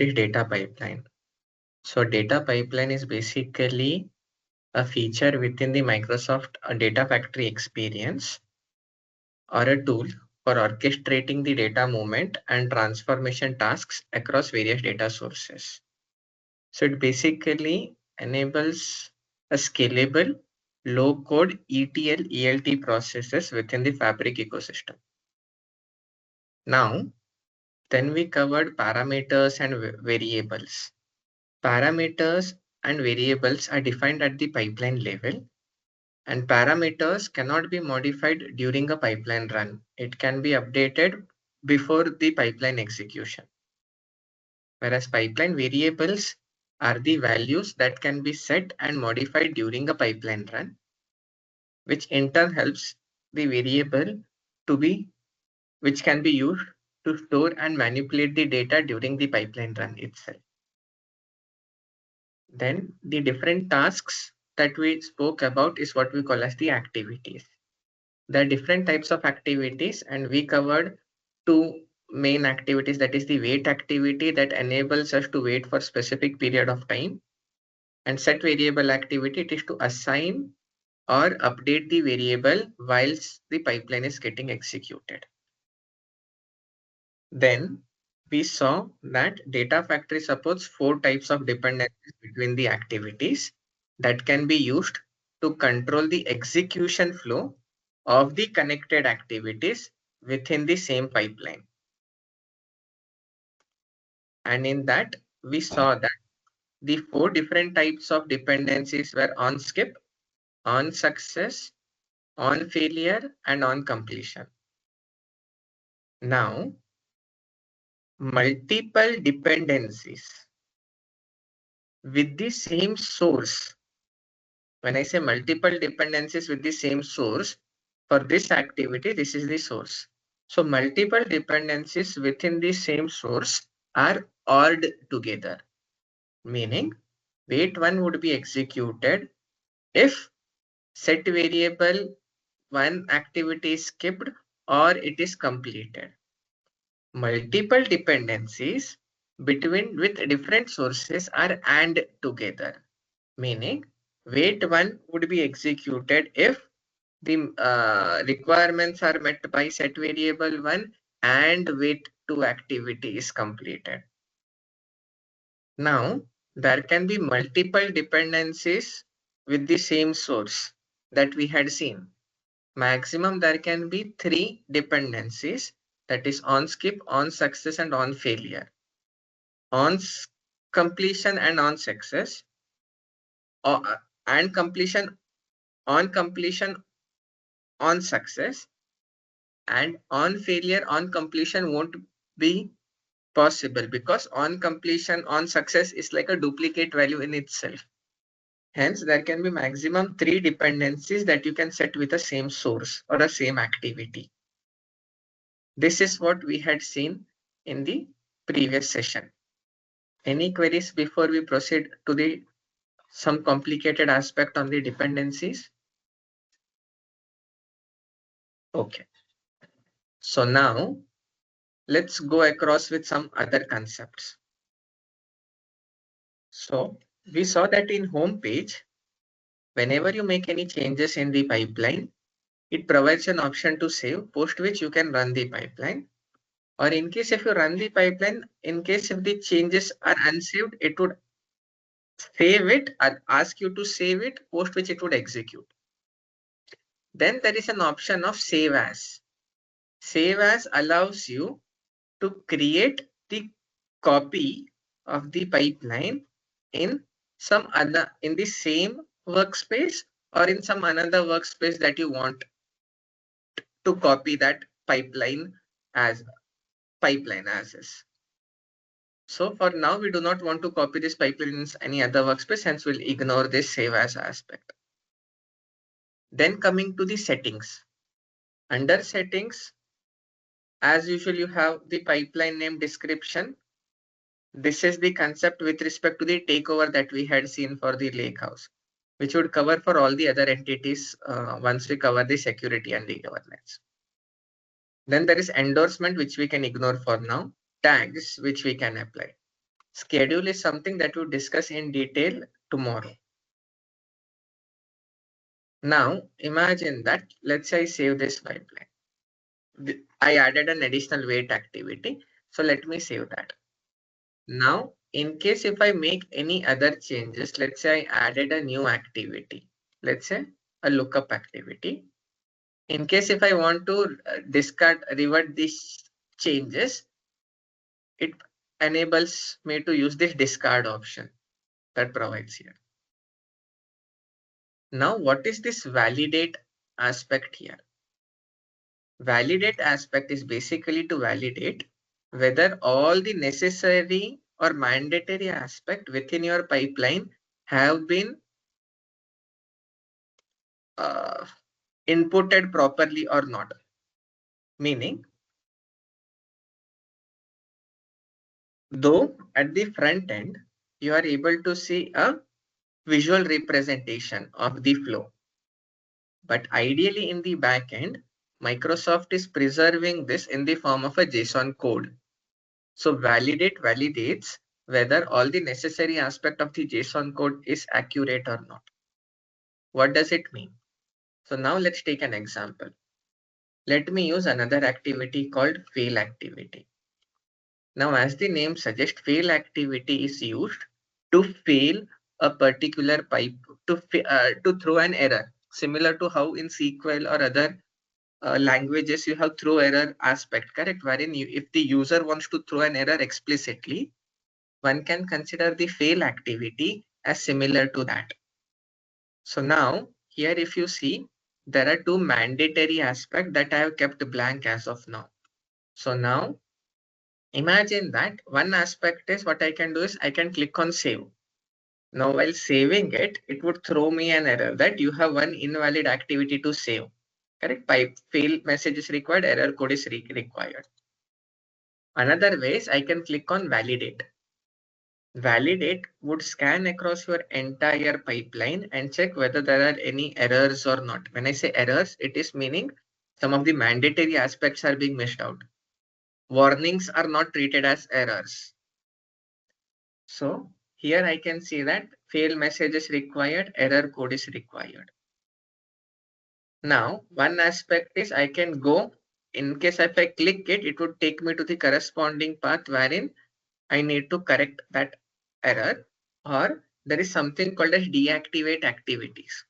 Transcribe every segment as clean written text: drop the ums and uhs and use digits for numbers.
is data pipeline? So data pipeline is basically a feature within the Microsoft Data Factory experience, or a tool for orchestrating the data movement and transformation tasks across various data sources. So it basically enables a scalable, low-code ETL, ELT processes within the Fabric ecosystem. Now, then we covered parameters and variables. Parameters and variables are defined at the pipeline level, and parameters cannot be modified during a pipeline run. It can be updated before the pipeline execution. Whereas pipeline variables are the values that can be set and modified during a pipeline run, which in turn helps the variable to be, which can be used to store and manipulate the data during the pipeline run itself. Then the different tasks that we spoke about is what we call as the activities. There are different types of activities, and we covered two main activities. That is the wait activity that enables us to wait for a specific period of time, and set variable activity, it is to assign or update the variable whilst the pipeline is getting executed. Then we saw that Data Factory supports 4 types of dependencies between the activities that can be used to control the execution flow of the connected activities within the same pipeline. And in that, we saw that the 4 different types of dependencies were on skip, on success, on failure, and on completion. Now, multiple dependencies with the same source. When I say multiple dependencies with the same source, for this activity, this is the source. So multiple dependencies within the same source are ORed together, meaning wait one would be executed if set variable one activity is skipped or it is completed. Multiple dependencies between with different sources are AND together, meaning wait one would be executed if the requirements are met by set variable one and wait two activity is completed. Now, there can be multiple dependencies with the same source that we had seen. Maximum there can be 3 dependencies, that is on skip, on success, and on failure. On completion and on success, and completion, on completion, on success, and on failure, on completion won't be possible because on completion, on success is like a duplicate value in itself. Hence, there can be maximum 3 dependencies that you can set with the same source or the same activity. This is what we had seen in the previous session. Any queries before we proceed to the some complicated aspect on the dependencies? Okay. So now let's go across with some other concepts. So we saw that in home page, whenever you make any changes in the pipeline, it provides an option to save, post which you can run the pipeline. Or in case if you run the pipeline, in case if the changes are unsaved, it would save it and ask you to save it, post which it would execute. Then there is an option of save as. Save as allows you to create the copy of the pipeline in some other, in the same workspace or in some another workspace that you want to copy that pipeline as is. So for now, we do not want to copy this pipeline in any other workspace, hence we'll ignore this save as aspect. Then coming to the settings. Under settings, as usual, you have the pipeline name description. This is the concept with respect to the takeover that we had seen for the lakehouse, which would cover for all the other entities once we cover the security and the governance. Then there is endorsement, which we can ignore for now, tags, which we can apply. Schedule is something that we'll discuss in detail tomorrow. Now imagine that, let's say I save this pipeline. I added an additional wait activity. So let me save that. Now, in case if I make any other changes, let's say I added a new activity, let's say a lookup activity. In case if I want to revert these changes, it enables me to use this discard option that provides here. Now, what is this validate aspect here? Validate aspect is basically to validate whether all the necessary or mandatory aspect within your pipeline have been inputted properly or not. Meaning, though at the front end, you are able to see a visual representation of the flow. But ideally in the back end, Microsoft is preserving this in the form of a JSON code. So validate validates whether all the necessary aspect of the JSON code is accurate or not. What does it mean? So now let's take an example. Let me use another activity called fail activity. Now, as the name suggests, fail activity is used to fail a particular pipe, to throw an error, similar to how in SQL or other languages you have throw error aspect, correct? Wherein if the user wants to throw an error explicitly, one can consider the fail activity as similar to that. So now here, if you see, there are two mandatory aspects that I have kept blank as of now. So now imagine that one aspect is what I can do is I can click on save. Now while saving it, it would throw me an error that you have one invalid activity to save. Correct? Pipe fail message is required, error code is required. Another way is I can click on validate. Validate would scan across your entire pipeline and check whether there are any errors or not. When I say errors, it is meaning some of the mandatory aspects are being missed out. Warnings are not treated as errors. So here I can see that fail message is required, error code is required. Now, one aspect is I can go, in case if I click it, it would take me to the corresponding path wherein I need to correct that error, or there is something called as deactivate activities.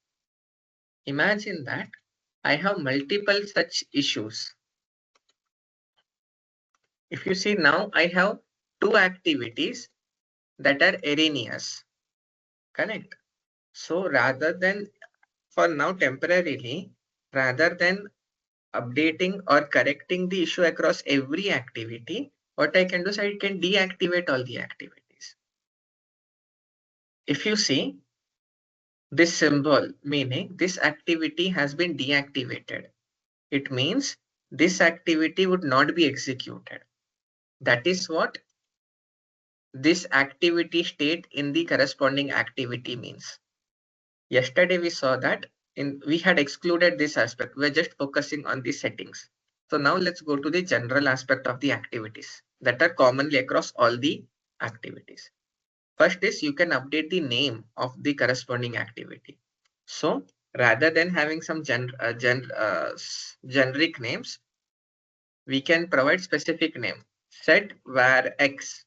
Imagine that I have multiple such issues. If you see now, I have two activities that are erroneous, correct? So rather than, for now temporarily, rather than updating or correcting the issue across every activity, what I can do is I can deactivate all the activities. If you see this symbol, meaning this activity has been deactivated, it means this activity would not be executed. That is what this activity state in the corresponding activity means. Yesterday we saw that we had excluded this aspect. We're just focusing on the settings. So now let's go to the general aspect of the activities that are commonly across all the activities. First is you can update the name of the corresponding activity. So rather than having some generic names, we can provide specific name, set var x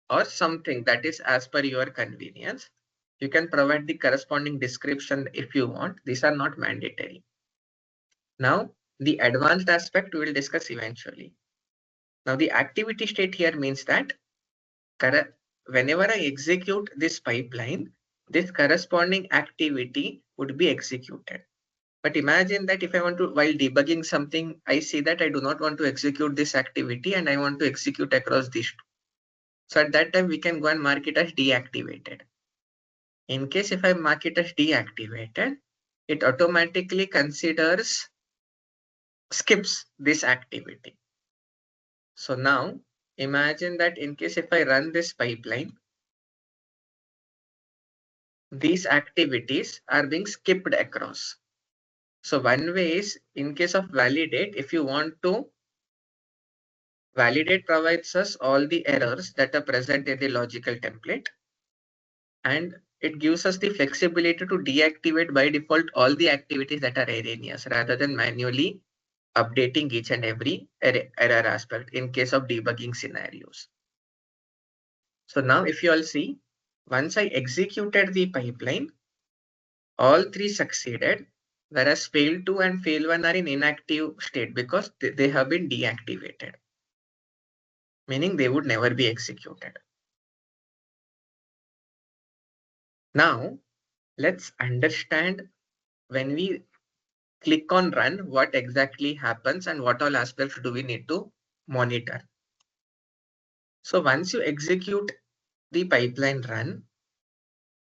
or something that is as per your convenience. You can provide the corresponding description if you want. These are not mandatory. Now, the advanced aspect we will discuss eventually. Now, the activity state here means that whenever I execute this pipeline, this corresponding activity would be executed. But imagine that if I want to, while debugging something, I see that I do not want to execute this activity and I want to execute across these two. So at that time, we can go and mark it as deactivated. In case if I mark it as deactivated, it automatically skips this activity. So now imagine that in case if I run this pipeline, these activities are being skipped across. So one way is in case of validate, if you want to Validate provides us all the errors that are present in the logical template, and it gives us the flexibility to deactivate by default all the activities that are erroneous rather than manually updating each and every error aspect in case of debugging scenarios. So now if you all see, once I executed the pipeline, all three succeeded, whereas fail 2 and fail 1 are in inactive state because they have been deactivated, meaning they would never be executed. Now, let's understand when we click on run, what exactly happens and what all aspects do we need to monitor. So once you execute the pipeline run,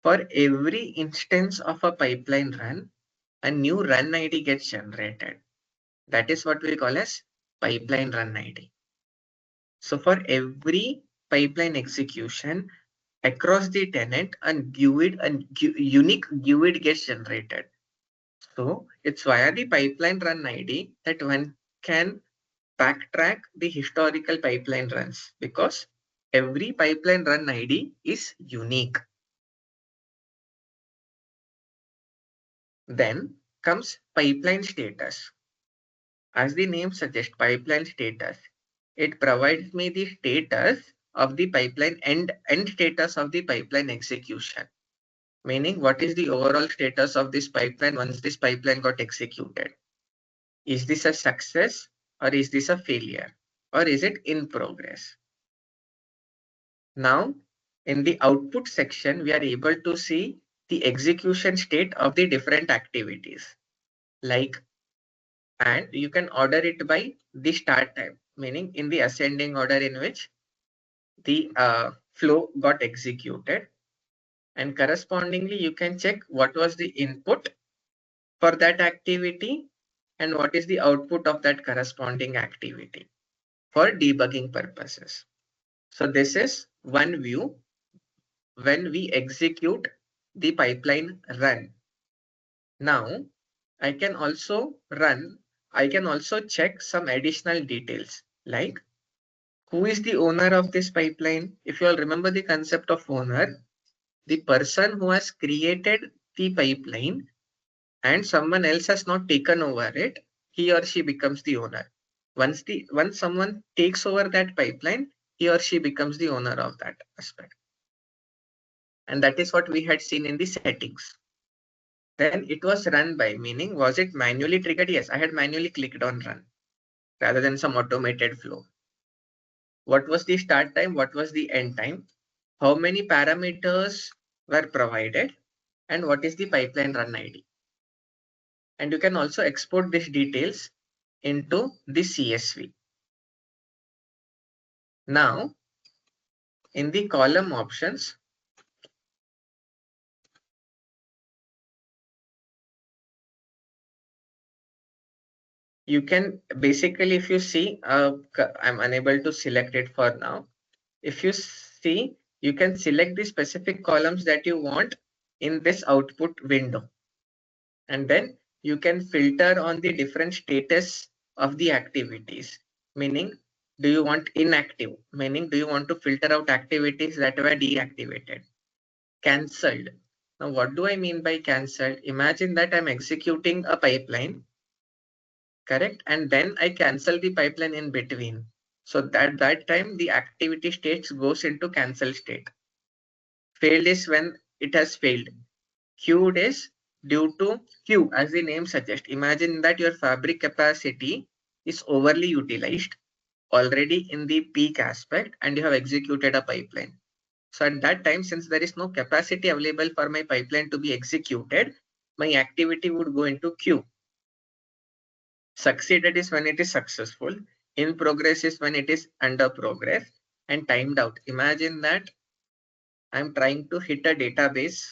for every instance of a pipeline run, a new run ID gets generated. That is what we call as pipeline run ID. So for every pipeline execution across the tenant, a GUID, unique GUID gets generated. So it's via the pipeline run ID that one can backtrack the historical pipeline runs because every pipeline run ID is unique. Then comes pipeline status. As the name suggests, pipeline status, it provides me the status of the pipeline end status of the pipeline execution. Meaning, what is the overall status of this pipeline once this pipeline got executed? Is this a success or is this a failure? Or is it in progress? Now, in the output section, we are able to see the execution state of the different activities. And you can order it by the start time, meaning in the ascending order in which the flow got executed. And correspondingly, you can check what was the input for that activity and what is the output of that corresponding activity for debugging purposes. So this is one view when we execute the pipeline run. Now, I can also check some additional details like who is the owner of this pipeline. If you all remember the concept of owner, the person who has created the pipeline and someone else has not taken over it, he or she becomes the owner. Once someone takes over that pipeline, he or she becomes the owner of that aspect. And that is what we had seen in the settings. Then it was run by, meaning was it manually triggered? Yes, I had manually clicked on run rather than some automated flow. What was the start time? What was the end time? How many parameters were provided? And what is the pipeline run ID? And you can also export these details into the CSV. Now, in the column options, you can basically, if you see, I'm unable to select it for now. If you see, you can select the specific columns that you want in this output window. And then you can filter on the different status of the activities, meaning do you want inactive, meaning do you want to filter out activities that were deactivated, cancelled. Now, what do I mean by cancelled? Imagine that I'm executing a pipeline, correct? And then I cancel the pipeline in between. So that time the activity states goes into cancel state. Failed is when it has failed. Queued is due to queue, as the name suggests. Imagine that your fabric capacity is overly utilized already in the peak aspect and you have executed a pipeline. So at that time, since there is no capacity available for my pipeline to be executed, my activity would go into queue. Succeeded is when it is successful. In progress is when it is under progress. And timed out. Imagine that I'm trying to hit a database,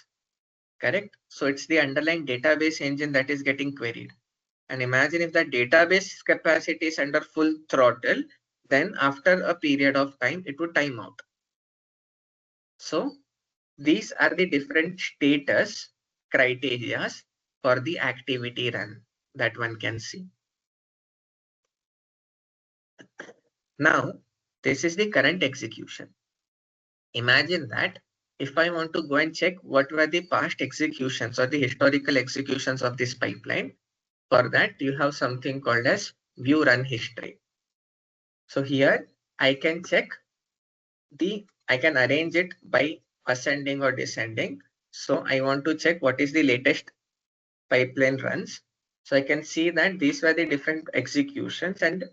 correct? So it's the underlying database engine that is getting queried. And imagine if the database capacity is under full throttle, then after a period of time, it would time out. So these are the different status criteria for the activity run that one can see. Now, This is the current execution. Imagine that if I want to go and check what were the past executions or the historical executions of this pipeline, for that you have something called as view run history. So here I can check I can arrange it by ascending or descending. So I want to check what is the latest pipeline runs. So I can see that these were the different executions and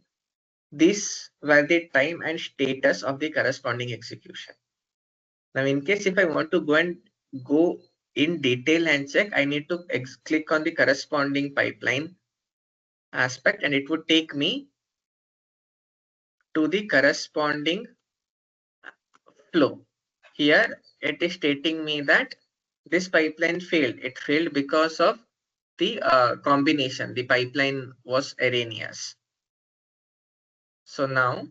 these were the time and status of the corresponding execution. Now, in case if I want to go in detail and check, I need to click on the corresponding pipeline aspect and it would take me to the corresponding flow. Here it is stating me that this pipeline failed. It failed because of the combination. The pipeline was erroneous. So now,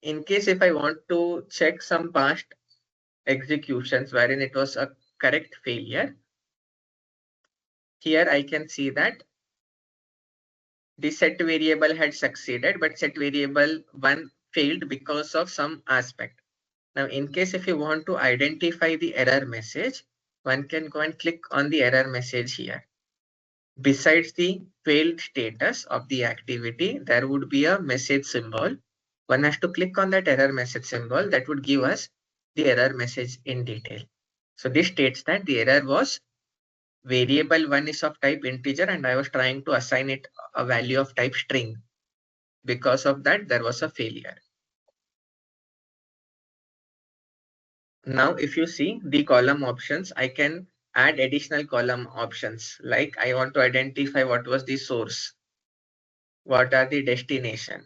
in case if I want to check some past executions wherein it was a correct failure, here I can see that the set variable had succeeded, but set variable 1 failed because of some aspect. Now, in case if you want to identify the error message, one can go and click on the error message here. Besides the failed status of the activity, there would be a message symbol. One has to click on that error message symbol that would give us the error message in detail. So this states that the error was variable 1 is of type integer and I was trying to assign it a value of type string. Because of that, there was a failure. Now, if you see the column options, I can add additional column options. Like I want to identify what was the source. What are the destination?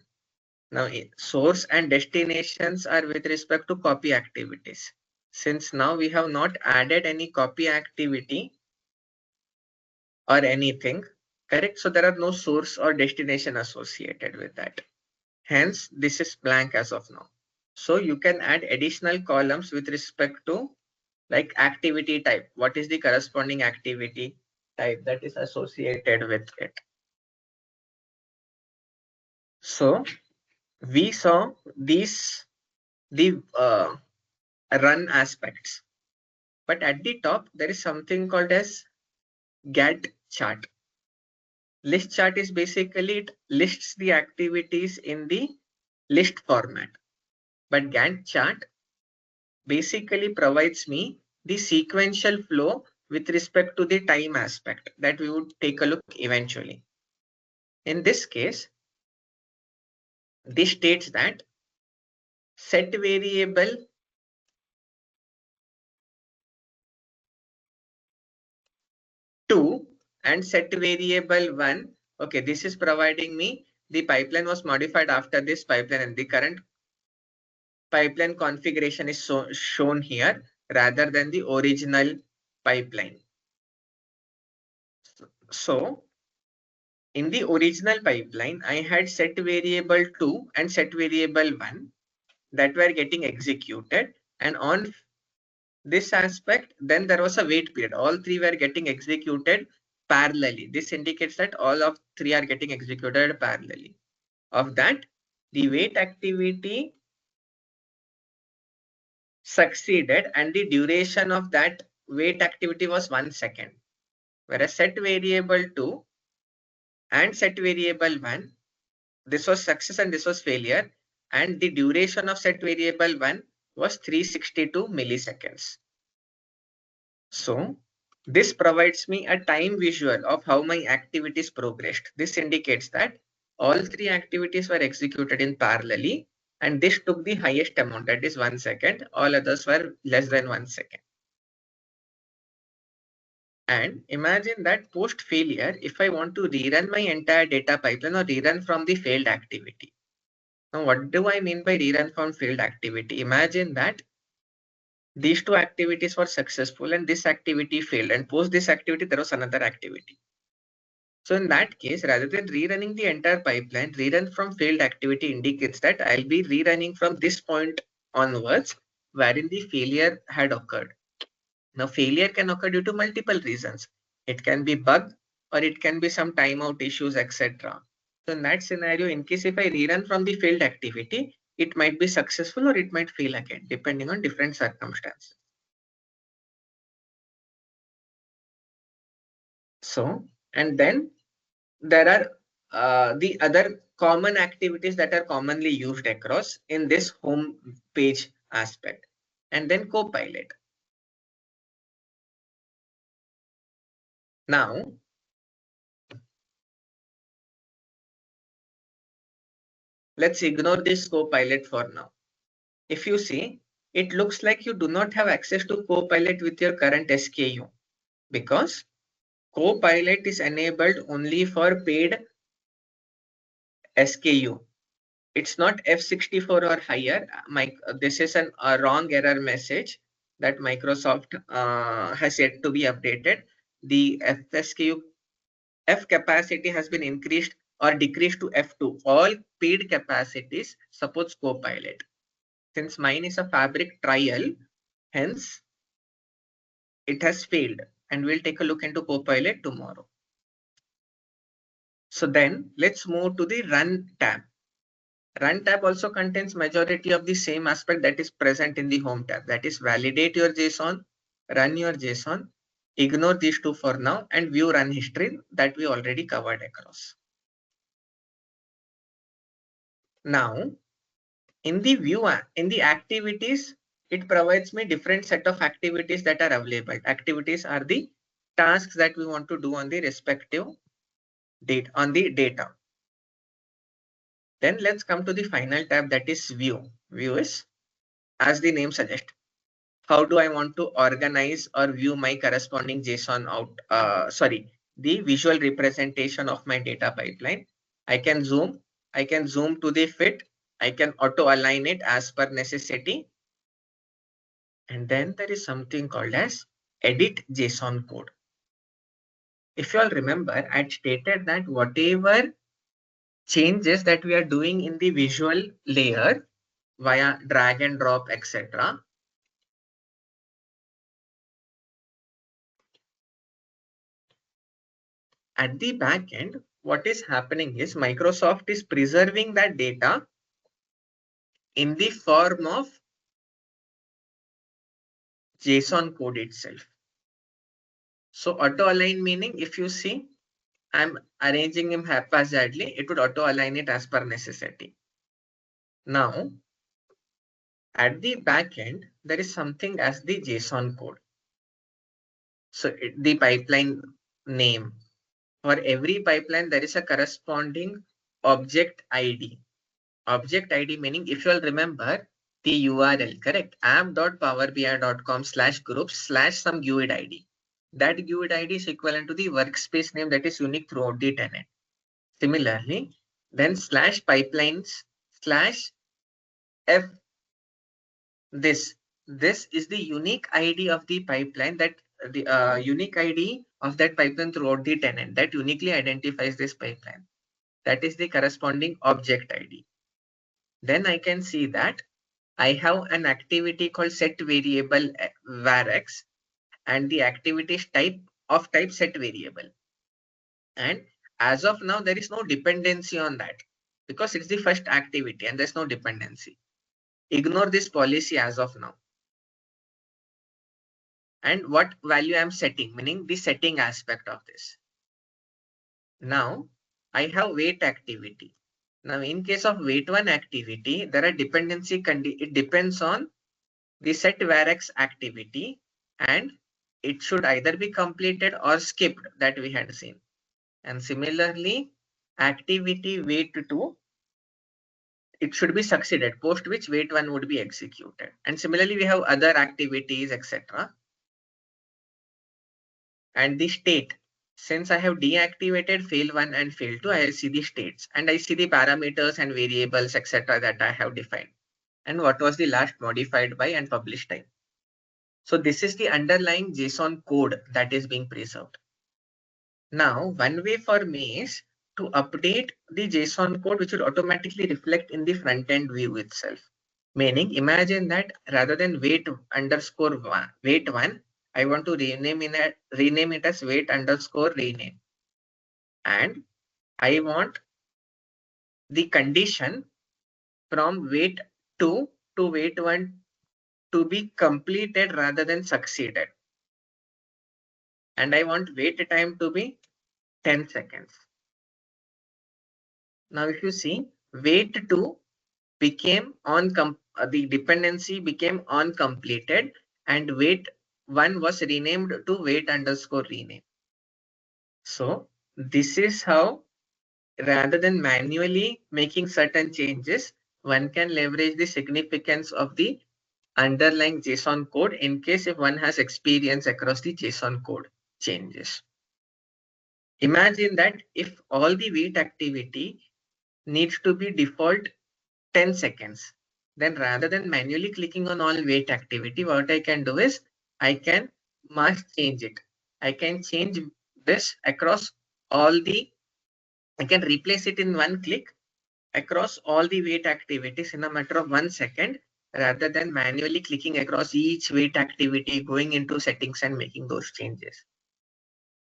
Now, source and destinations are with respect to copy activities. Since now we have not added any copy activity or anything, correct? So there are no source or destination associated with that. Hence, this is blank as of now. So you can add additional columns with respect to like activity type. What is the corresponding activity type that is associated with it? So we saw the run aspects, but at the top there is something called as Gantt chart. List chart is basically it lists the activities in the list format, but Gantt chart basically provides me the sequential flow with respect to the time aspect that we would take a look eventually. In this case, this states that set variable two and set variable one. Okay, this is providing me the pipeline was modified after this pipeline and the current pipeline configuration is shown here rather than the original pipeline. So in the original pipeline, I had set variable 2 and set variable 1 that were getting executed, and on this aspect, then there was a wait period. All three were getting executed parallelly. This indicates that all of three are getting executed parallelly. Of that, the wait activity succeeded and the duration of that wait activity was 1 second. Whereas set variable 2 and set variable 1, this was success and this was failure, and the duration of set variable 1 was 362 milliseconds. So this provides me a time visual of how my activities progressed. This indicates that all three activities were executed in parallelly, and this took the highest amount, that is 1 second. All others were less than 1 second. And imagine that post failure, if I want to rerun my entire data pipeline or rerun from the failed activity. Now, what do I mean by rerun from failed activity? Imagine that these two activities were successful and this activity failed, and post this activity, there was another activity. So in that case, rather than rerunning the entire pipeline, rerun from failed activity indicates that I'll be rerunning from this point onwards, wherein the failure had occurred. Now, failure can occur due to multiple reasons. It can be bug or it can be some timeout issues, etc. So in that scenario, in case if I rerun from the failed activity, it might be successful or it might fail again, depending on different circumstances. So, and then there are the other common activities that are commonly used across in this home page aspect, and then Copilot. Now, let's ignore this Copilot for now. If you see, it looks like you do not have access to Copilot with your current SKU because Copilot is enabled only for paid SKU. It's not F64 or higher. This is a wrong error message that Microsoft has yet to be updated. The FSKU F capacity has been increased or decreased to F2. All paid capacities supports Copilot. Since mine is a Fabric trial, hence it has failed, and we'll take a look into Copilot tomorrow. So then let's move to the Run tab. Run tab also contains majority of the same aspect that is present in the Home tab. That is validate your JSON, run your JSON, ignore these two for now, and view run history that we already covered across. Now, in the view, in the activities, it provides me different set of activities that are available. Activities are the tasks that we want to do on the respective date on the data. Then let's come to the final tab, that is view. View is, as the name suggests, how do I want to organize or view my corresponding JSON the visual representation of my data pipeline. I can zoom to the fit, I can auto align it as per necessity. And then there is something called as edit JSON code. If you all remember, I stated that whatever changes that we are doing in the visual layer via drag and drop, etc., at the back end, what is happening is Microsoft is preserving that data in the form of JSON code itself. So auto align meaning, if you see, I'm arranging him haphazardly, it would auto align it as per necessity. Now, at the back end, there is something as the JSON code. So the pipeline name. For every pipeline, there is a corresponding object ID. Object ID meaning, if you all remember the URL, correct? app.powerbi.com/groups/some GUID ID. That GUID ID is equivalent to the workspace name that is unique throughout the tenant. Similarly, then /pipelines/f this is the unique ID of the pipeline, that the unique ID of that pipeline throughout the tenant that uniquely identifies this pipeline. That is the corresponding object ID. Then I can see that I have an activity called set variable varx, and the activity is type set variable. And as of now, there is no dependency on that because it's the first activity and there's no dependency. Ignore this policy as of now. And what value I'm setting, meaning the setting aspect of this. Now I have wait activity. Now in case of wait one activity, there are dependency it depends on the set varx activity, and it should either be completed or skipped, that we had seen. And similarly, activity wait 2, it should be succeeded, post which wait 1 would be executed. And similarly, we have other activities, etc. And the state, since I have deactivated fail 1 and fail 2, I see the states and I see the parameters and variables, etc. that I have defined, and what was the last modified by and published time. So this is the underlying JSON code that is being preserved. Now, one way for me is to update the JSON code, which would automatically reflect in the front end view itself. Meaning, imagine that rather than wait one, I want to rename it as wait_rename. And I want the condition from wait 2 to wait 1 to be completed rather than succeeded. And I want wait time to be 10 seconds. Now, if you see, wait 2 became the dependency became on completed, and wait 1 was renamed to wait underscore rename. So this is how, rather than manually making certain changes, one can leverage the significance of the underlying JSON code in case if one has experience across the JSON code changes. Imagine that if all the wait activity needs to be default 10 seconds, then rather than manually clicking on all wait activity, what I can do is I can mass change it. I can change this across all the, I can replace it in one click across all the wait activities in a matter of 1 second, rather than manually clicking across each wait activity, going into settings and making those changes.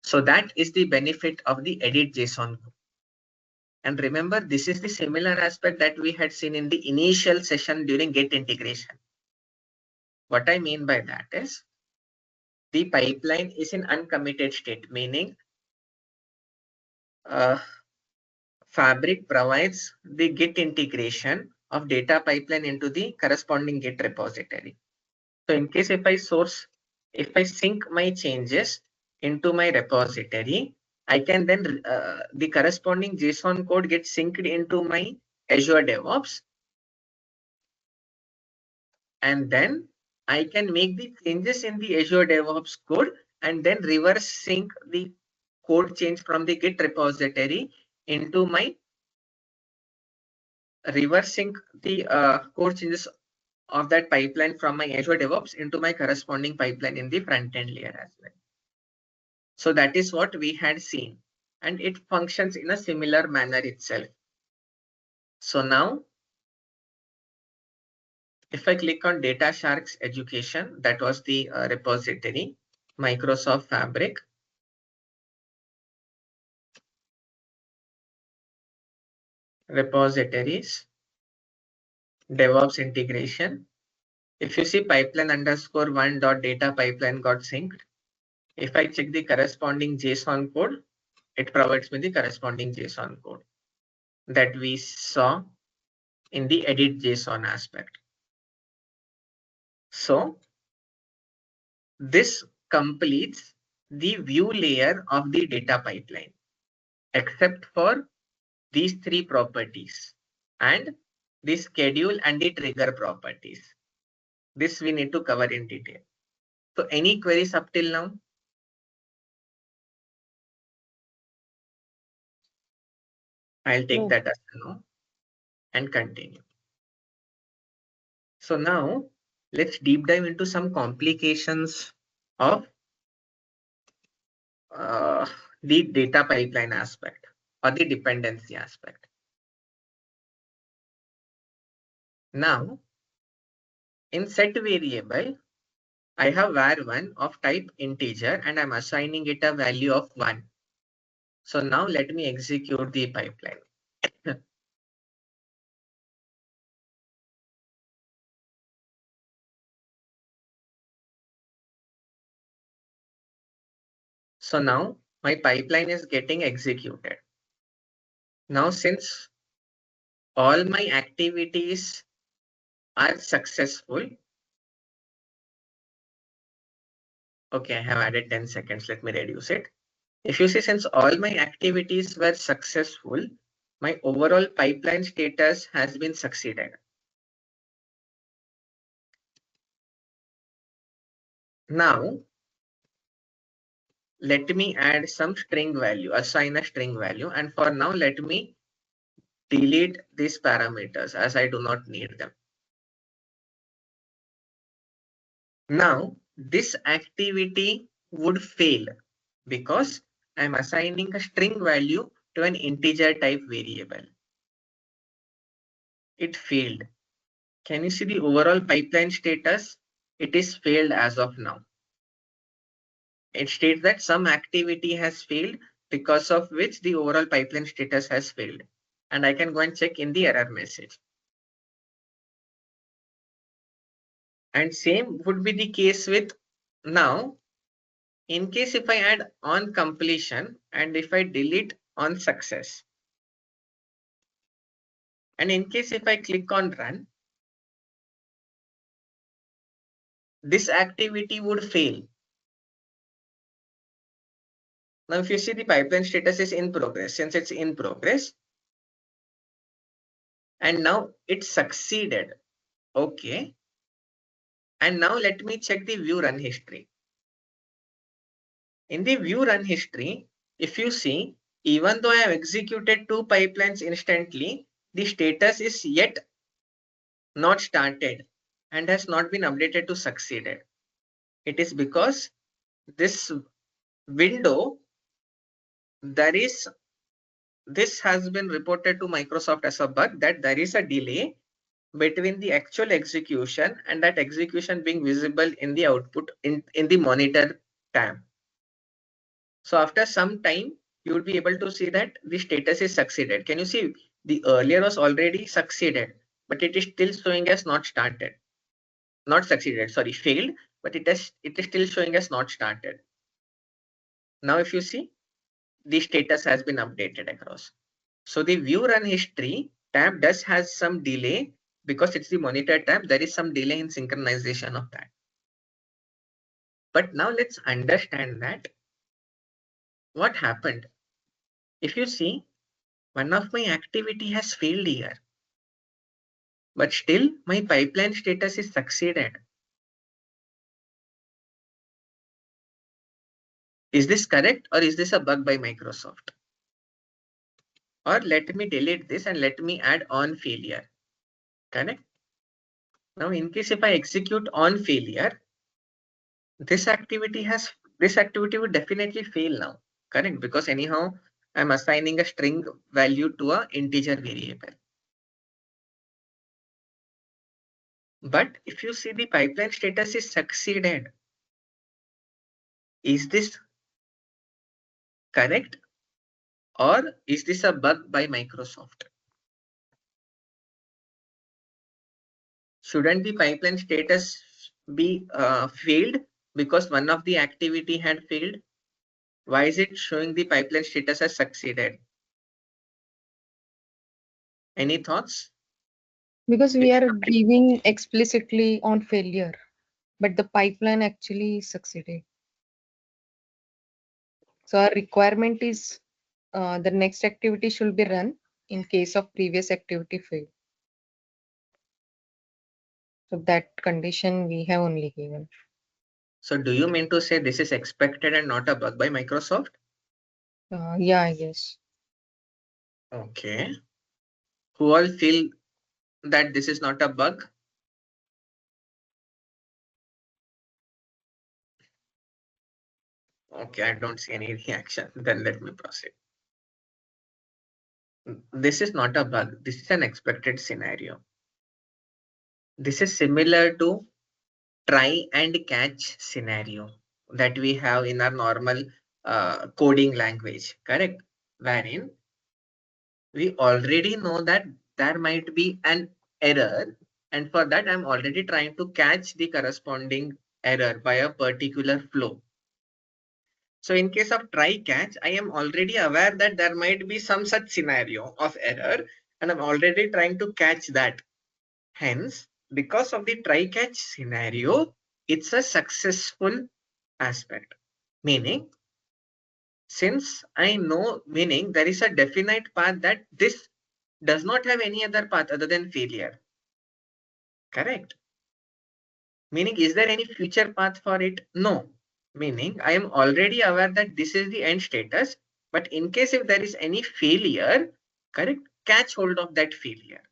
So that is the benefit of the edit JSON. And remember, this is the similar aspect that we had seen in the initial session during Git integration. What I mean by that is the pipeline is in uncommitted state, meaning Fabric provides the Git integration of data pipeline into the corresponding Git repository. So in case if I sync my changes into my repository, I can then the corresponding JSON code gets synced into my Azure DevOps, and then I can make the changes in the Azure DevOps code and then reverse sync the code change from the Git repository into my reverse sync the code changes of that pipeline from my Azure DevOps into my corresponding pipeline in the front end layer as well. So that is what we had seen, and it functions in a similar manner itself. So now, if I click on DataSharks Education, that was the repository, Microsoft Fabric. Repositories, DevOps integration. If you see pipeline underscore one dot data pipeline got synced, if I check the corresponding JSON code, it provides me the corresponding JSON code that we saw in the edit JSON aspect. So this completes the view layer of the data pipeline, except for these three properties and the schedule and the trigger properties. This we need to cover in detail. So any queries up till now? I'll take that as a no and continue. So now let's deep dive into some complications of the data pipeline aspect or the dependency aspect. Now, in set variable, I have var1 of type integer and I'm assigning it a value of 1. So now let me execute the pipeline. So now my pipeline is getting executed. Now, since all my activities are successful, okay, I have added 10 seconds. Let me reduce it. If you see, since all my activities were successful, my overall pipeline status has been succeeded. Now, let me add some string value, assign a string value. And for now, let me delete these parameters as I do not need them. Now, this activity would fail because I'm assigning a string value to an integer type variable. It failed. Can you see the overall pipeline status? It is failed as of now. It states that some activity has failed, because of which the overall pipeline status has failed. and I can go and check in the error message. And same would be the case with now. In case if I add on completion and if I delete on success, and in case if I click on run, this activity would fail. Now, if you see the pipeline status is in progress, since it's in progress, and now it succeeded. Okay. And now let me check the view run history. In the view run history, if you see, even though I have executed 2 pipelines instantly, the status is yet not started and has not been updated to succeeded. It is because this window, this has been reported to Microsoft as a bug, that there is a delay between the actual execution and that execution being visible in the output in the monitor tab. So after some time, you would be able to see that the status is succeeded. Can you see the earlier was already succeeded, but it is still showing as not started, not succeeded, sorry, failed, but it is still showing as not started. Now, if you see, the status has been updated across. So the view run history tab does has some delay because it's the monitor tab. There is some delay in synchronization of that. But now let's understand that what happened. If you see, one of my activity has failed here, but still my pipeline status is succeeded. Is this correct or is this a bug by Microsoft? Or let me delete this and let me add on failure. Correct? Now, in case if I execute on failure, this activity would definitely fail now. Correct? Because anyhow, I'm assigning a string value to an integer variable. But if you see the pipeline status is succeeded, is this correct? Or is this a bug by Microsoft? Shouldn't the pipeline status be failed because one of the activity had failed? Why is it showing the pipeline status as succeeded? Any thoughts? Because we are giving explicitly on failure, but the pipeline actually succeeded. So our requirement is the next activity should be run in case of previous activity failed. So that condition we have only given. So do you mean to say this is expected and not a bug by Microsoft? Yeah, I guess. Okay. Who all feel that this is not a bug? Okay, I don't see any reaction. Then let me proceed. This is not a bug. This is an expected scenario. This is similar to try and catch scenario that we have in our normal coding language, correct? Wherein we already know that there might be an error, and for that I'm already trying to catch the corresponding error by a particular flow. So in case of try catch, I am already aware that there might be some such scenario of error, and I'm already trying to catch that. Hence, because of the try catch scenario, it's a successful aspect. Meaning, since I know, meaning there is a definite path that this does not have any other path other than failure. Correct? Meaning, is there any future path for it? No. Meaning, I am already aware that this is the end status, but in case if there is any failure, correct, catch hold of that failure.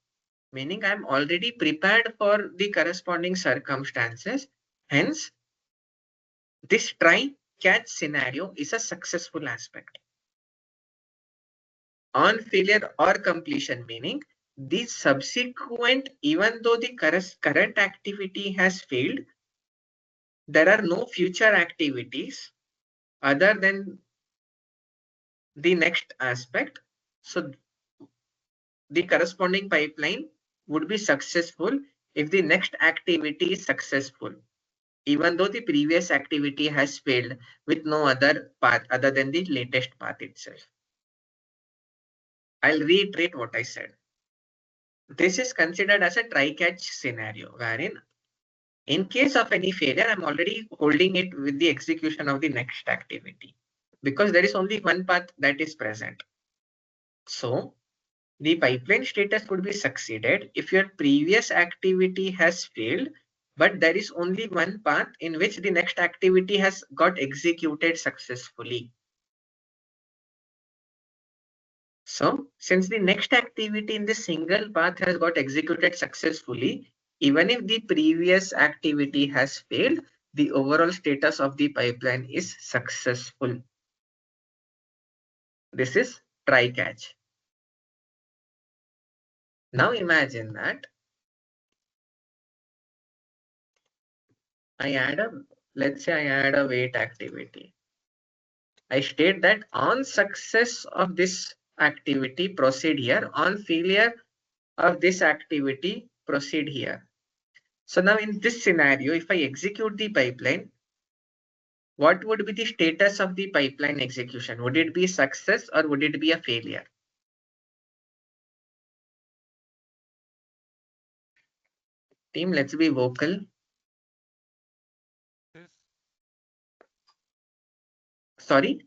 Meaning, I am already prepared for the corresponding circumstances. Hence, this try catch scenario is a successful aspect. On failure or completion, meaning the subsequent, even though the current activity has failed, there are no future activities other than the next aspect. So the corresponding pipeline would be successful if the next activity is successful, even though the previous activity has failed with no other path other than the latest path itself. I'll reiterate what I said. This is considered as a try-catch scenario, wherein in case of any failure, I'm already holding it with the execution of the next activity because there is only one path that is present. So the pipeline status would be succeeded if your previous activity has failed, but there is only one path in which the next activity has got executed successfully. So since the next activity in the single path has got executed successfully, even if the previous activity has failed, the overall status of the pipeline is successful. This is try-catch. Now imagine that let's say I add a wait activity. I state that on success of this activity, proceed here. On failure of this activity, proceed here. So now in this scenario, if I execute the pipeline, what would be the status of the pipeline execution? Would it be success or would it be a failure? Team, let's be vocal. Success. Sorry?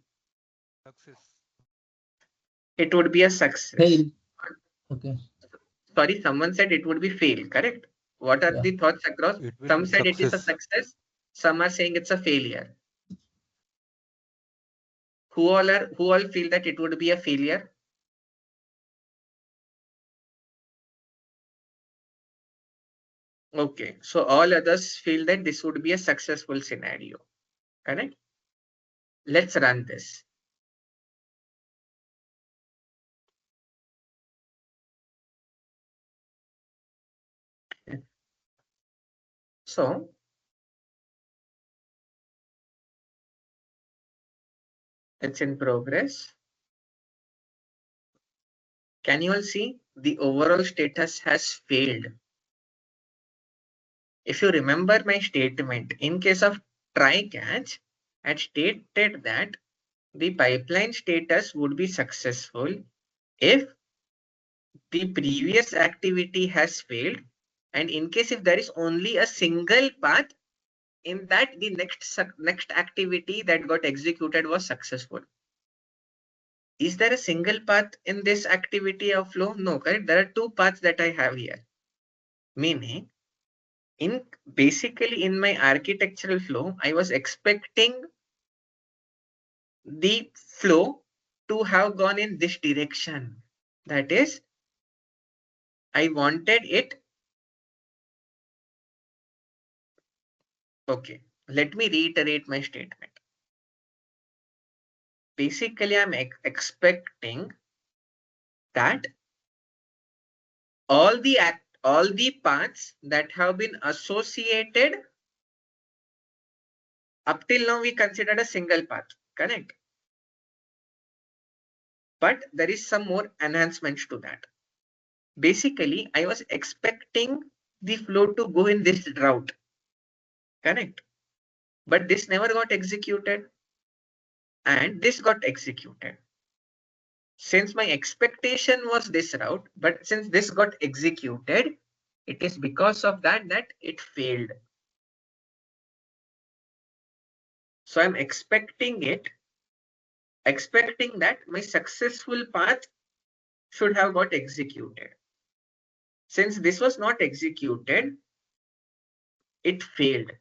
Success. It would be a success. Fail. Okay. Sorry, someone said it would be fail, correct? What are Yeah. the thoughts across? Some said it is a success. Some are saying it's a failure. Who all feel that it would be a failure? Okay, so all others feel that this would be a successful scenario, correct? Let's run this. So it's in progress. Can you all see the overall status has failed? If you remember my statement, in case of try-catch, I had stated that the pipeline status would be successful if the previous activity has failed, and in case if there is only a single path in that the next activity that got executed was successful. Is there a single path in this activity of flow? No, correct? There are two paths that I have here. Meaning, basically in my architectural flow, I was expecting the flow to have gone in this direction. That is, I wanted it. Okay, let me reiterate my statement. Basically, I'm expecting that all the paths that have been associated up till now we considered a single path, correct? But there is some more enhancements to that. Basically, I was expecting the flow to go in this route, correct? But this never got executed and this got executed. Since my expectation was this route, but since this got executed, it is because of that it failed. So I'm expecting that my successful path should have got executed. Since this was not executed, it failed.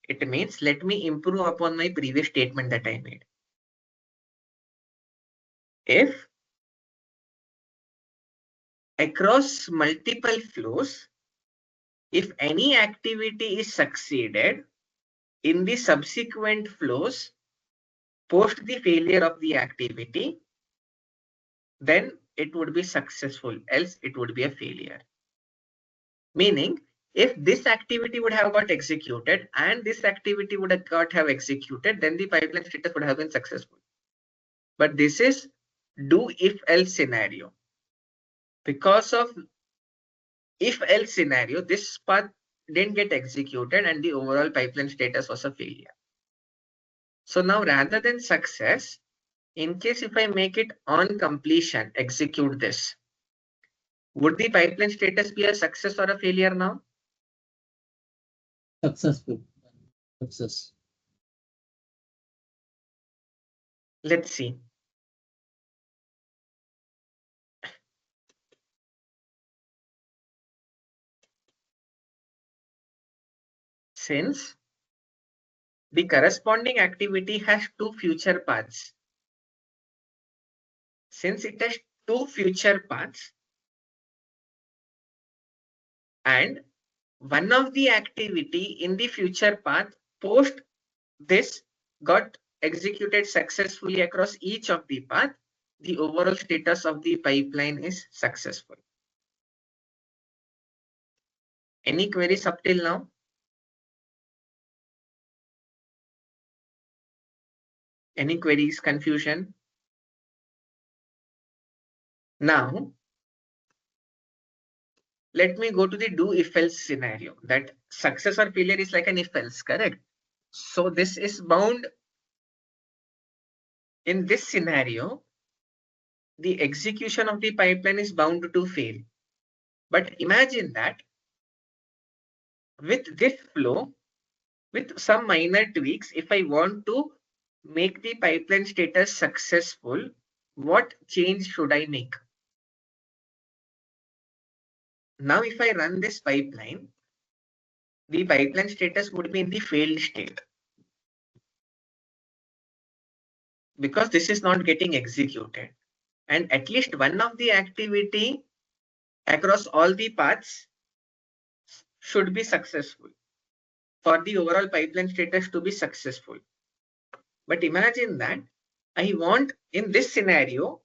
It means let me improve upon my previous statement that I made. If across multiple flows, if any activity is succeeded in the subsequent flows post the failure of the activity, then it would be successful, else it would be a failure. Meaning, if this activity would have got executed and this activity would have executed, then the pipeline status would have been successful. But this is do if else scenario. Because of if else scenario, this path didn't get executed and the overall pipeline status was a failure. So now rather than success, in case if I make it on completion, execute this, would the pipeline status be a success or a failure now? Successful. Success. Let's see. Since the corresponding activity has two future paths, since it has two future paths and one of the activity in the future path post this got executed successfully across each of the path, the overall status of the pipeline is successful. Any queries up till now? Any queries, confusion? Now, let me go to the do if else scenario. That success or failure is like an if else, correct? So this is bound in this scenario, the execution of the pipeline is bound to fail. But imagine that with this flow, with some minor tweaks, if I want to make the pipeline status successful, what change should I make? Now, if I run this pipeline, the pipeline status would be in the failed state because this is not getting executed. And at least one of the activity across all the paths should be successful for the overall pipeline status to be successful. But imagine that I want in this scenario,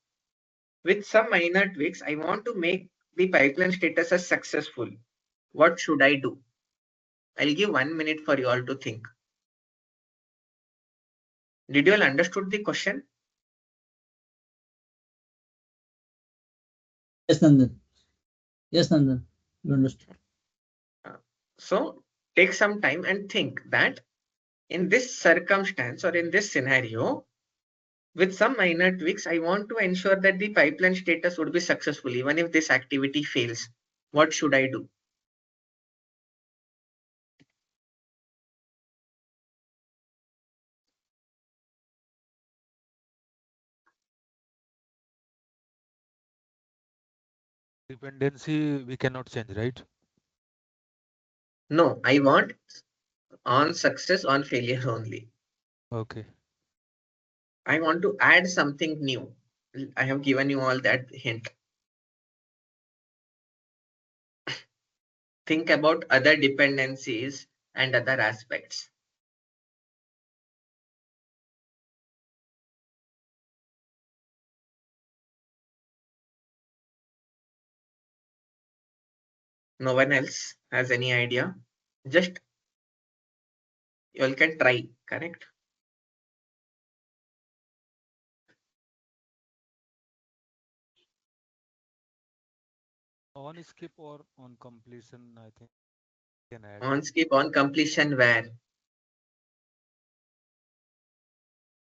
with some minor tweaks, I want to make the pipeline status as successful. What should I do? I'll give 1 minute for you all to think. Did you all understood the question? Yes, Nandan. Yes, Nandan. You understood. So take some time and think that in this circumstance or in this scenario, with some minor tweaks, I want to ensure that the pipeline status would be successful even if this activity fails. What should I do? Dependency we cannot change, right? No, I want on success, on failure only. Okay. I want to add something new. I have given you all that hint. Think about other dependencies and other aspects. No one else has any idea? Just you all can try, correct? On skip or on completion, I think can add. On skip, on completion, where?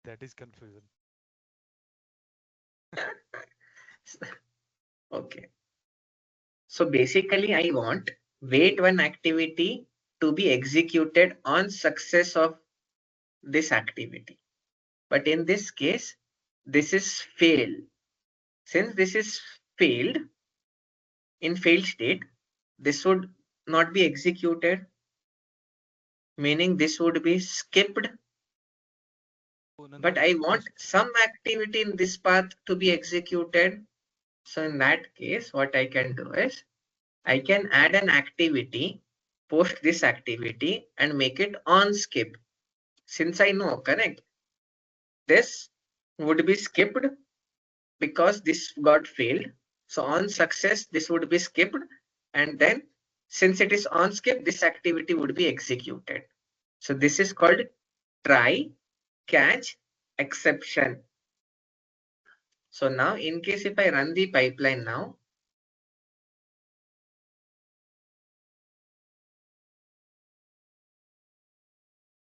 That is confusion. Okay. So basically, I want wait one activity to be executed on success of this activity. But in this case, this is fail. Since this is failed, in failed state, this would not be executed, meaning this would be skipped. Oh, But Nandan, I want just some activity in this path to be executed. So in that case, what I can do is I can add an activity, post this activity and make it on skip. Since I know, correct, this would be skipped because this got failed. So on success, this would be skipped. And then since it is on skip, this activity would be executed. So this is called try, catch, exception. So now in case if I run the pipeline now,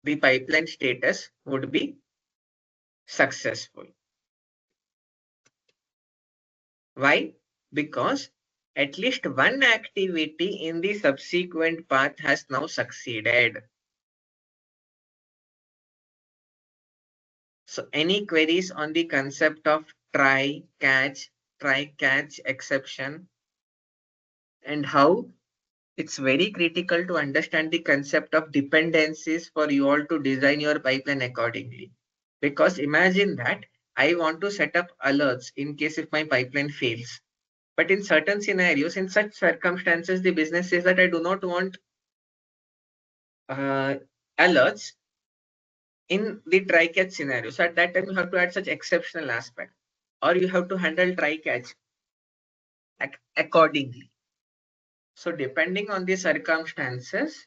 the pipeline status would be successful. Why? Because at least one activity in the subsequent path has now succeeded. So any queries on the concept of try catch exception, and how it's very critical to understand the concept of dependencies for you all to design your pipeline accordingly. Because imagine that I want to set up alerts in case if my pipeline fails. But in certain scenarios, in such circumstances, the business says that I do not want alerts in the try catch scenario. So at that time, you have to add such exceptional aspect, or you have to handle try catch accordingly. So depending on the circumstances,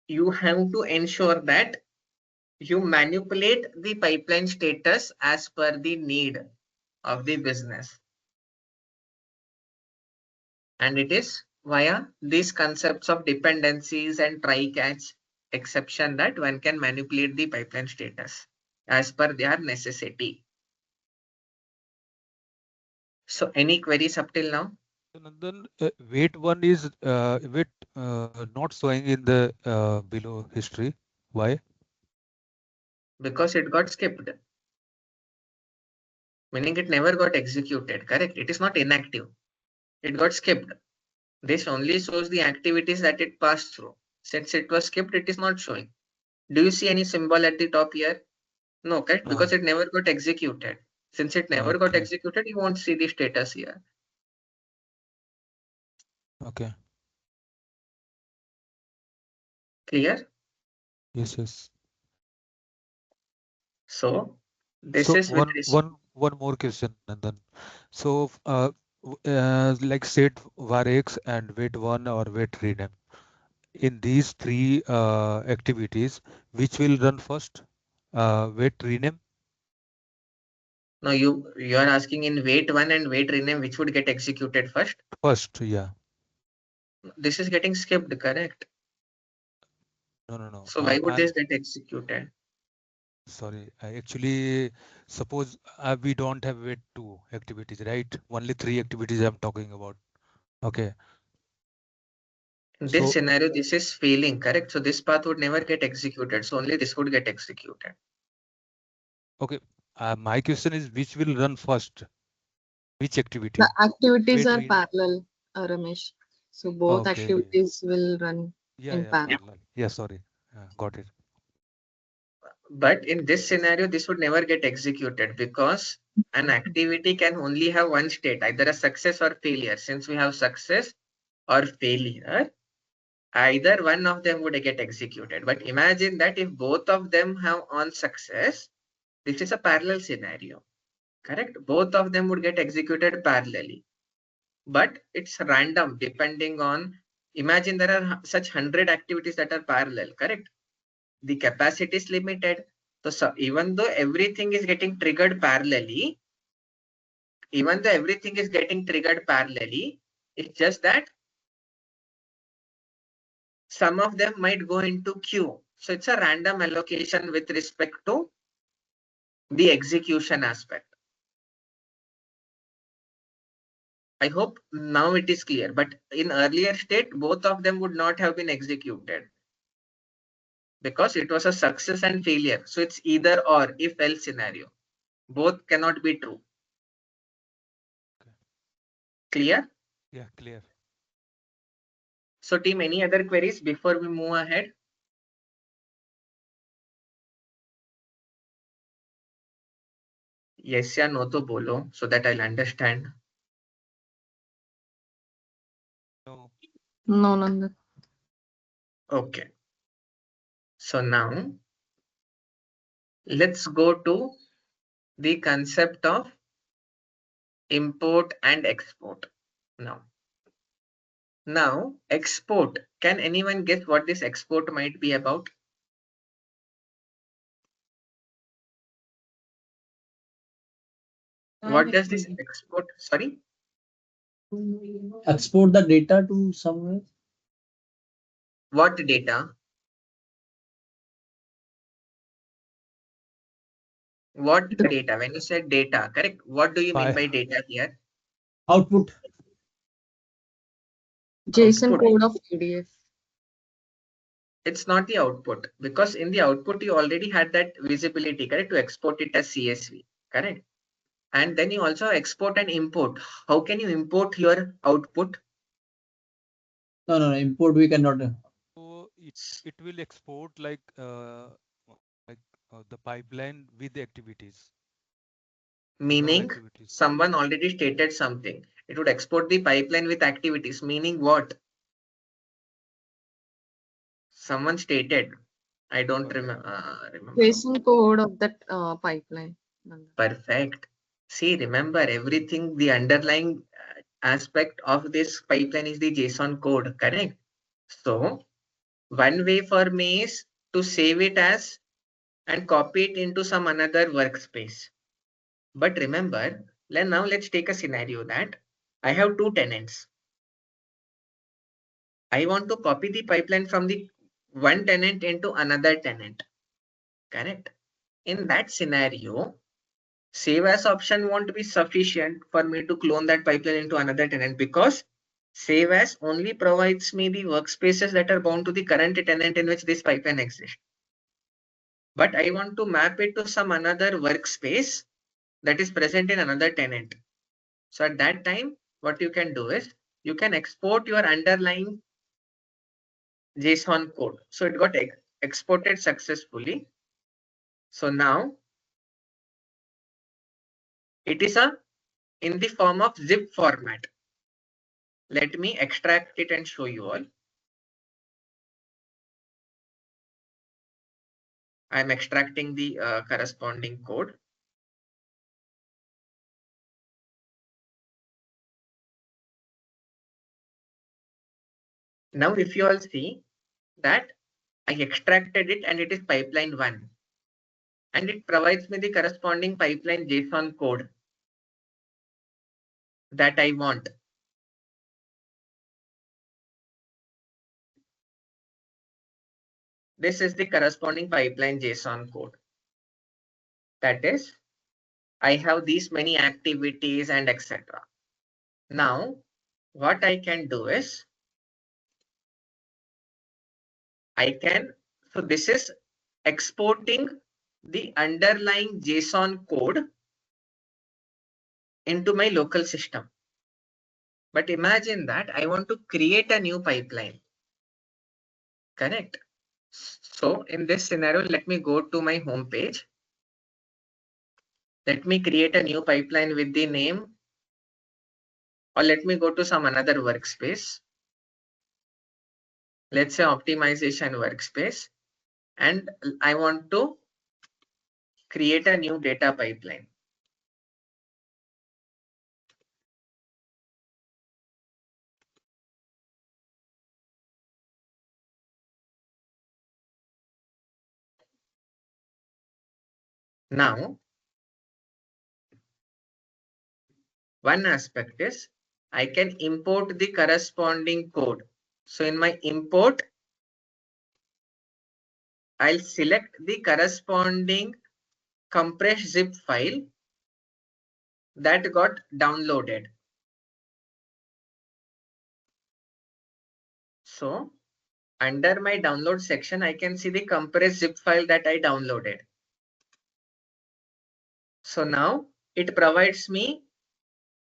you have to ensure that you manipulate the pipeline status as per the need of the business. And it is via these concepts of dependencies and try catch exception that one can manipulate the pipeline status as per their necessity. So any queries up till now? Nandan, wait one is wait not showing in the below history. Why? Because it got skipped. Meaning it never got executed, correct? It is not inactive. It got skipped. This only shows the activities that it passed through. Since it was skipped, it is not showing. Do you see any symbol at the top here? No, correct? Because it never got executed. Since it never got Okay. executed, you won't see the status here. Okay. Clear? Yes. So this So is with one more question, Nandan. So like set var x and wait one or wait rename. In these three activities, which will run first? Wait rename? now you are asking in wait one and wait rename which would get executed first. First, yeah. This is getting skipped, correct? No. So why would this get executed? Sorry, I actually suppose we don't have wait two activities, right? Only three activities I'm talking about. Okay. In this So scenario, this is failing, correct? So this path would never get executed. So only this would get executed. okay, my question is which will run first? Which activity? The activities Wait, are we parallel, Ramesh. So both okay. activities will run in parallel. Parallel. Yeah, sorry. Got it. But in this scenario, this would never get executed because an activity can only have one state, either a success or failure. Since we have success or failure, either one of them would get executed. But imagine that if both of them have on success, this is a parallel scenario, correct? Both of them would get executed parallelly. But it's random depending on, imagine there are such 100 activities that are parallel, correct? The capacity is limited. So even though everything is getting triggered parallelly, it's just that some of them might go into queue. So it's a random allocation with respect to the execution aspect. I hope now it is clear, but in earlier state, both of them would not have been executed because it was a success and failure. So it's either or, if else scenario. Both cannot be true. Okay. Clear? Yeah, clear. So team, any other queries before we move ahead? Yes या no to bolo so that I'll understand. No. No, Nandan. Okay. So now let's go to the concept of import and export. Now export. Can anyone guess what this export might be about? What does this export? Sorry. Export the data to somewhere. What data? What data? When you said data, correct? What do you mean by data here? Output. JSON Output. code of PDF. It's not the output, because in the output you already had that visibility, correct, to export it as CSV, correct? And then you also export and import. How can you import your output? No. Import we cannot. So it will export like the pipeline with the activities. With all Meaning activities. someone already stated something. It would export the pipeline with activities. Meaning what? Someone stated. I don't remember. JSON code of that pipeline. Perfect. See, remember everything, the underlying aspect of this pipeline is the JSON code, correct? So one way for me is to save it as and copy it into some another workspace. But remember, now let's take a scenario that I have two tenants. I want to copy the pipeline from the one tenant into another tenant, correct? In that scenario, save as option won't be sufficient for me to clone that pipeline into another tenant, because save as only provides me the workspaces that are bound to the current tenant in which this pipeline exists. But I want to map it to some another workspace that is present in another tenant. So at that time, what you can do is you can export your underlying JSON code. So it got exported successfully. So now it is in the form of zip format. Let me extract it and show you all. I'm extracting the corresponding code. Now, if you all see that I extracted it and it is pipeline 1, and it provides me the corresponding pipeline JSON code that I want. This is the corresponding pipeline JSON code. That is, I have these many activities and etc. Now, what I can do is so this is exporting the underlying JSON code into my local system. But imagine that I want to create a new pipeline. Correct. So in this scenario, let me go to my home page. Let me create a new pipeline with the name, or let me go to some another workspace. Let's say optimization workspace, and I want to create a new data pipeline. Now, one aspect is I can import the corresponding code. So in my import, I'll select the corresponding compressed zip file that got downloaded. So under my download section, I can see the compressed zip file that I downloaded. So now it provides me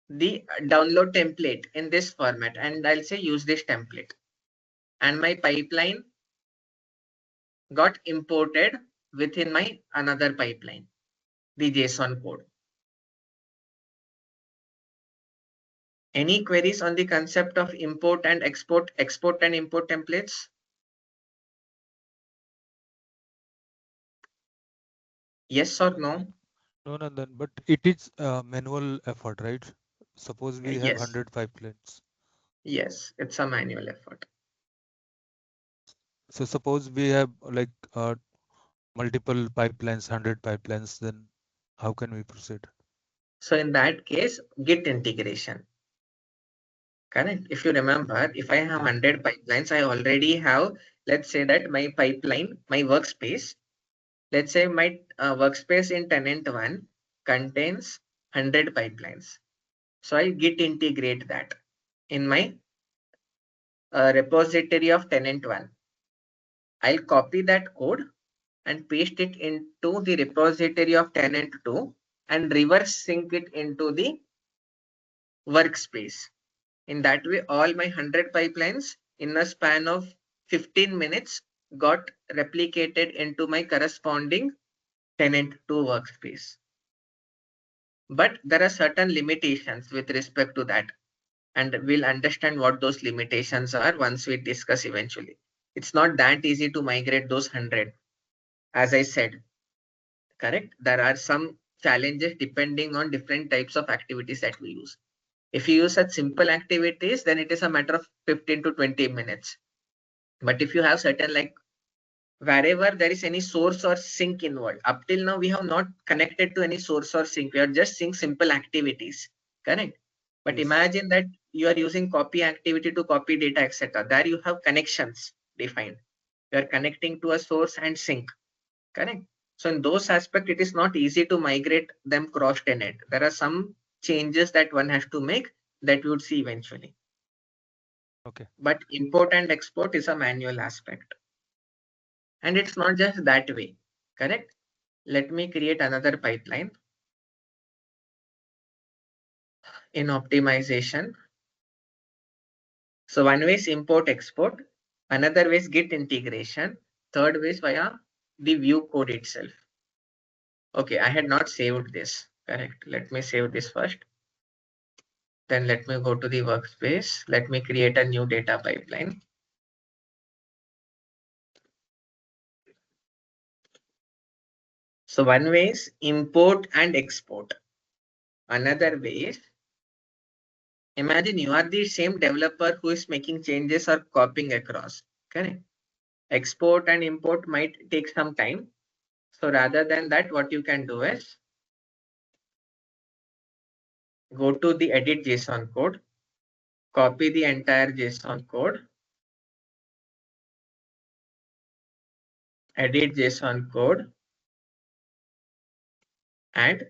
the download template in this format, and I'll say use this template. And my pipeline got imported within my another pipeline, the JSON code. Any queries on the concept of import and export and import templates? Yes or no? No, Nandan, but it is manual effort, right? Suppose we have Yes. 100 pipelines. Yes, it's a manual effort. So suppose we have like multiple pipelines, 100 pipelines, then how can we proceed? So in that case, Git integration. Correct. If you remember, if I have 100 pipelines, I already have, let's say that my pipeline, my workspace Let's say my workspace in tenant 1 contains 100 pipelines. So I'll git integrate that in my repository of tenant 1. I'll copy that code and paste it into the repository of tenant 2 and reverse sync it into the workspace. In that way, all my 100 pipelines in a span of 15 minutes got replicated into my corresponding tenant 2 workspace. But there are certain limitations with respect to that, and we'll understand what those limitations are once we discuss eventually. It's not that easy to migrate those 100. As I said, correct? There are some challenges depending on different types of activities that we use. If you use such simple activities, then it is a matter of 15 to 20 minutes. But if you have certain, like wherever there is any source or sink involved, up till now we have not connected to any source or sink. We are just seeing simple activities, correct? But Yes. imagine that you are using copy activity to copy data, etc. There you have connections defined. You are connecting to a source and sink, correct? So in those aspects, it is not easy to migrate them cross-tenant. There are some changes that one has to make that we would see eventually. Okay. But import and export is a manual aspect. And it's not just that way, correct? Let me create another pipeline in optimization. So one way is import export, another way is Git integration, third way is via the view code itself. Okay, I had not saved this, correct? Let me save this first. Then let me go to the workspace. Let me create a new data pipeline. So one way is import and export. Another way is, imagine you are the same developer who is making changes or copying across, correct? Export and import might take some time. So rather than that, what you can do is go to the edit JSON code, copy the entire JSON code, edit JSON code, and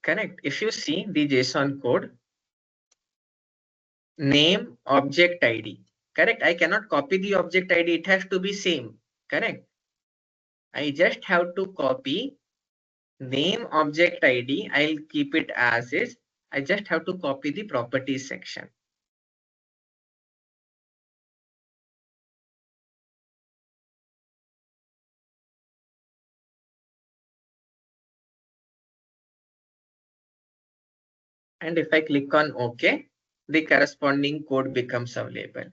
connect. If you see the JSON code, name object ID, correct? I cannot copy the object ID. It has to be same, correct? I just have to copy name object ID. I'll keep it as is. I just have to copy the properties section. And if I click on OK, the corresponding code becomes available.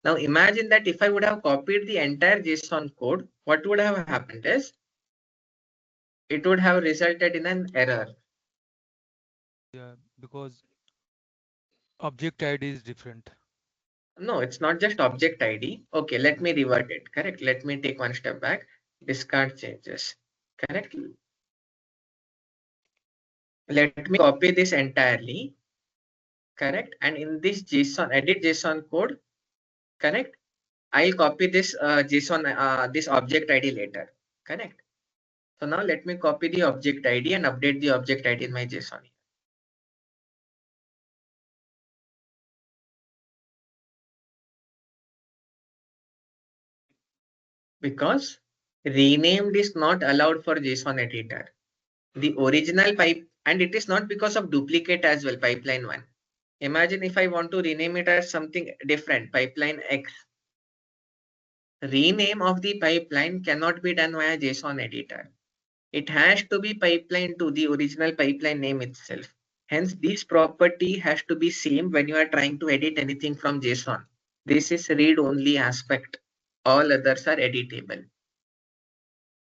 Now imagine that if I would have copied the entire JSON code, what would have happened is it would have resulted in an error. Yeah, because object ID is different. No, it's not just object ID. Okay, let me revert it. Correct. Let me take one step back. Discard changes. Correct. Let me copy this entirely. Correct. And in this JSON, edit JSON code, correct. I'll copy this JSON, this object ID later. Correct. So now let me copy the object ID and update the object ID in my JSON. Because renamed is not allowed for JSON editor. The original pipe, and it is not because of duplicate as well, pipeline 1. Imagine if I want to rename it as something different, pipeline X. Rename of the pipeline cannot be done via JSON editor. It has to be pipeline to the original pipeline name itself. Hence, this property has to be same when you are trying to edit anything from JSON. This is read-only aspect. All others are editable.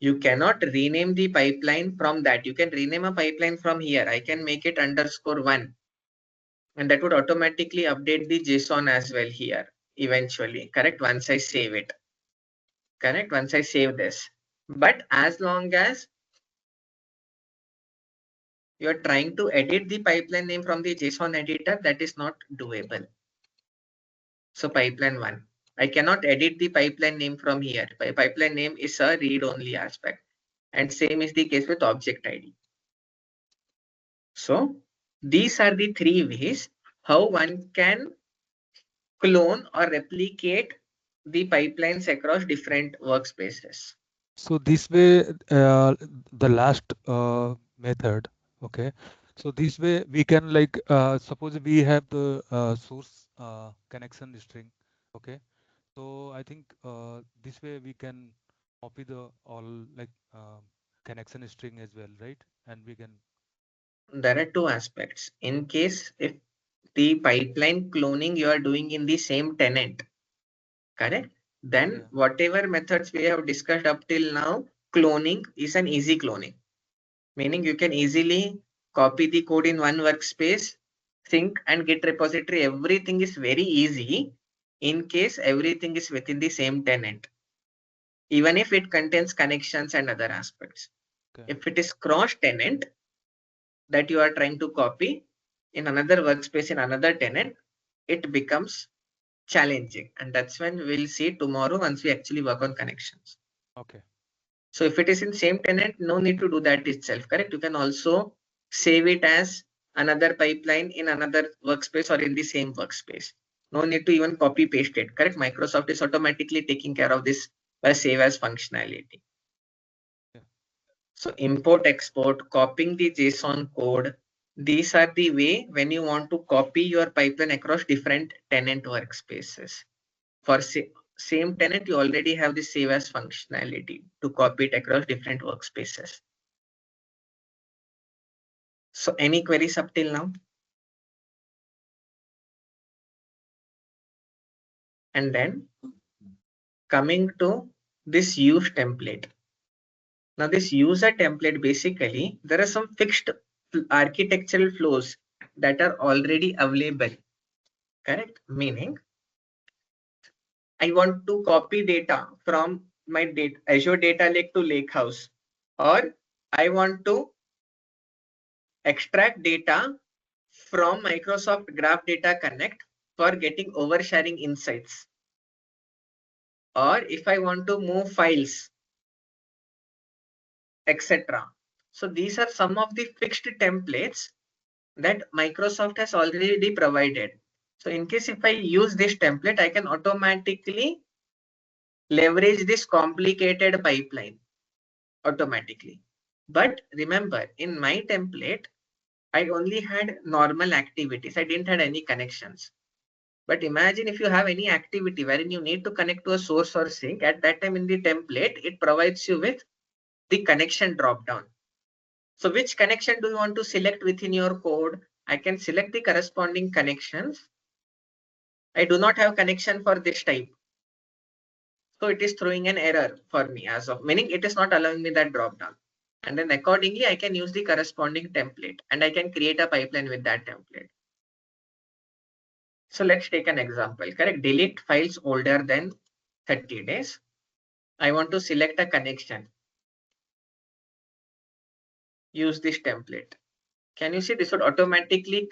You cannot rename the pipeline from that. You can rename a pipeline from here. I can make it _1. And that would automatically update the JSON as well here eventually. Correct? Once I save it. Correct? Once I save this. But as long as you are trying to edit the pipeline name from the JSON editor, that is not doable. So pipeline 1. I cannot edit the pipeline name from here. Pipeline name is a read-only aspect. and same is the case with object ID. So these are the three ways how one can clone or replicate the pipelines across different workspaces. So this way, the last method, okay. So this way we can like suppose we have the source connection string, okay. So I think this way we can copy the all like connection string as well, right? And we can. There are two aspects. In case if the pipeline cloning you are doing in the same tenant, correct? Then Yeah. whatever methods we have discussed up till now, cloning is an easy cloning. Meaning you can easily copy the code in one workspace, sync and Git repository. Everything is very easy in case everything is within the same tenant, even if it contains connections and other aspects. Okay. If it is cross tenant that you are trying to copy in another workspace in another tenant, it becomes challenging. And that's when we'll see tomorrow once we actually work on connections. Okay. So if it is in same tenant, no need to do that itself, correct? You can also save it as another pipeline in another workspace or in the same workspace. No need to even copy paste it, correct? Microsoft is automatically taking care of this by save as functionality. Yeah. So import, export, copying the JSON code. These are the way when you want to copy your pipeline across different tenant workspaces. For same tenant, you already have the save as functionality to copy it across different workspaces. So any queries up till now? And then coming to this use template. Now this user template, basically, there are some fixed architectural flows that are already available, correct? Meaning, I want to copy data from my Azure Data Lake to Lakehouse, or I want to extract data from Microsoft Graph Data Connect for getting oversharing insights. Or if I want to move files, etc. So these are some of the fixed templates that Microsoft has already provided. So in case if I use this template, I can automatically leverage this complicated pipeline automatically. But remember, in my template, I only had normal activities. I didn't have any connections. But imagine if you have any activity wherein you need to connect to a source or sink, at that time in the template, it provides you with the connection dropdown. So which connection do you want to select within your code? I can select the corresponding connections. I do not have connection for this type. So it is throwing an error for me as of, meaning it is not allowing me that dropdown. And then accordingly, I can use the corresponding template and I can create a pipeline with that template. So let's take an example, correct? Delete files older than 30 days. I want to select a connection. Use this template. Can you see this would automatically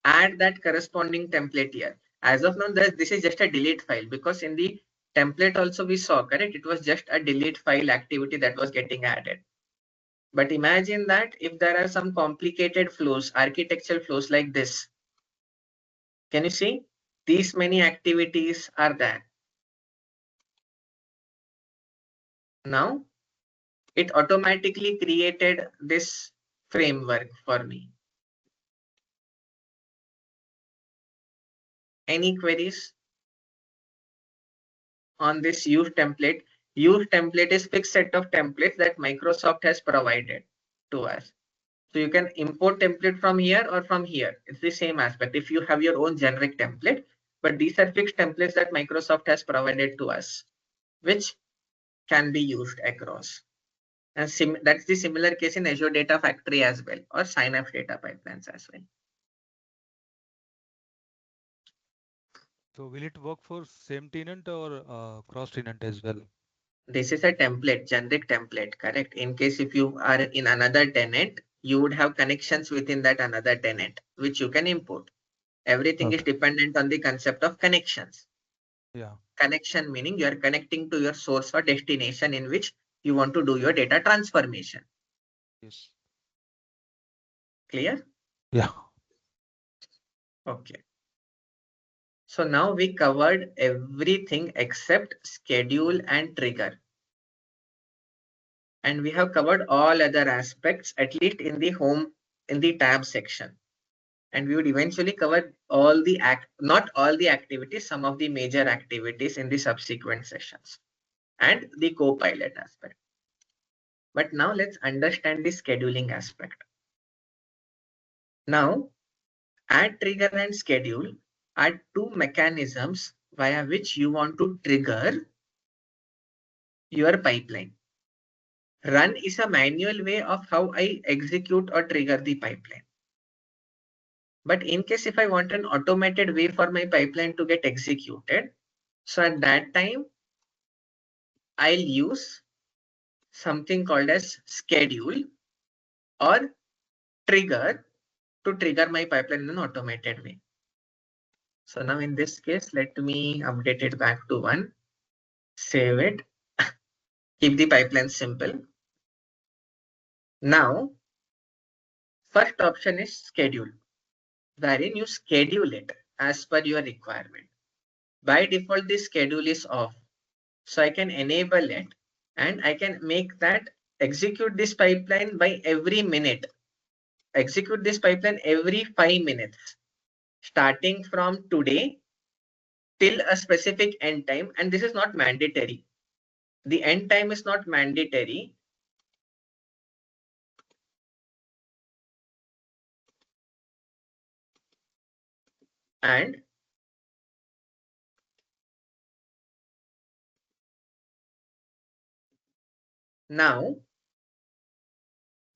add that corresponding template here? As of now, this is just a delete file because in the template also we saw, correct? It was just a delete file activity that was getting added. But imagine that if there are some complicated flows, architectural flows like this. Can you see? These many activities are there. Now, it automatically created this framework for me. Any queries on this use template? Use template is fixed set of templates that Microsoft has provided to us. So you can import template from here or from here. It's the same aspect if you have your own generic template, but these are fixed templates that Microsoft has provided to us, which can be used across. And that's the similar case in Azure Data Factory as well, or Synapse Data Pipelines as well. So will it work for same tenant or cross tenant as well? This is a template, generic template, correct? In case if you are in another tenant, you would have connections within that another tenant, which you can import. Everything is dependent on the concept of connections. Yeah. Connection meaning you are connecting to your source or destination in which you want to do your data transformation. Yes. Clear? Yeah. Okay. So now we covered everything except schedule and trigger. And we have covered all other aspects, at least in the tab section. And we would eventually cover all the not all the activities, some of the major activities in the subsequent sessions and the Copilot aspect. But now let's understand the scheduling aspect. Now, add, trigger, and schedule are two mechanisms via which you want to trigger your pipeline. Run is a manual way of how I execute or trigger the pipeline. But in case if I want an automated way for my pipeline to get executed, so at that time, I'll use something called as schedule or trigger to trigger my pipeline in an automated way. So now in this case, let me update it back to 1, save it, keep the pipeline simple. Now, first option is schedule, wherein you schedule it as per your requirement. By default, this schedule is off. So I can enable it and I can make that execute this pipeline by every minute. Execute this pipeline every 5 minutes, starting from today till a specific end time. And this is not mandatory. The end time is not mandatory. And now,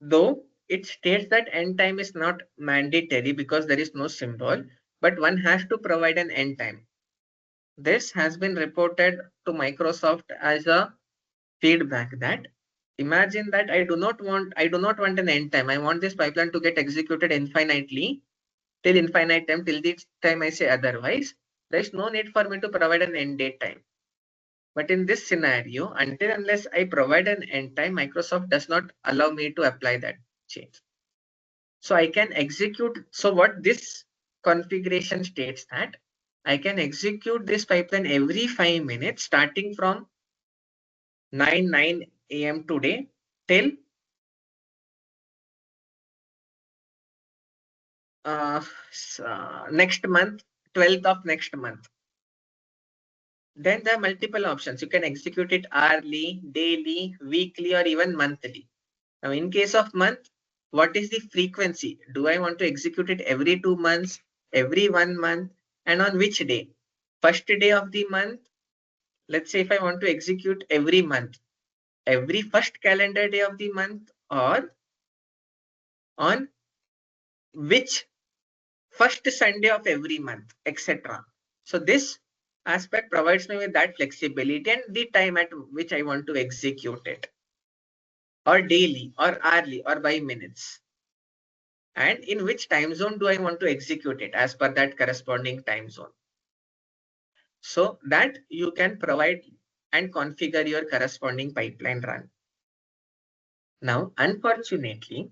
though it states that end time is not mandatory because there is no symbol, but one has to provide an end time. This has been reported to Microsoft as a feedback that imagine that I do not want an end time. I want this pipeline to get executed infinitely till infinite time, till the time I say otherwise. There is no need for me to provide an end date time. But in this scenario, until unless I provide an end time, Microsoft does not allow me to apply that change. So I can execute. So what this configuration states that I can execute this pipeline every 5 minutes, starting from 9 a.m. today till next month, 12th of next month. Then there are multiple options. You can execute it hourly, daily, weekly, or even monthly. Now, in case of month, what is the frequency? Do I want to execute it every 2 months, every 1 month, and on which day? First day of the month. Let's say if I want to execute every month, every first calendar day of the month, or on which first Sunday of every month, etc. So this aspect provides me with that flexibility and the time at which I want to execute it, or daily, or hourly, or by minutes. And in which time zone do I want to execute it as per that corresponding time zone. So that you can provide and configure your corresponding pipeline run. Now, unfortunately,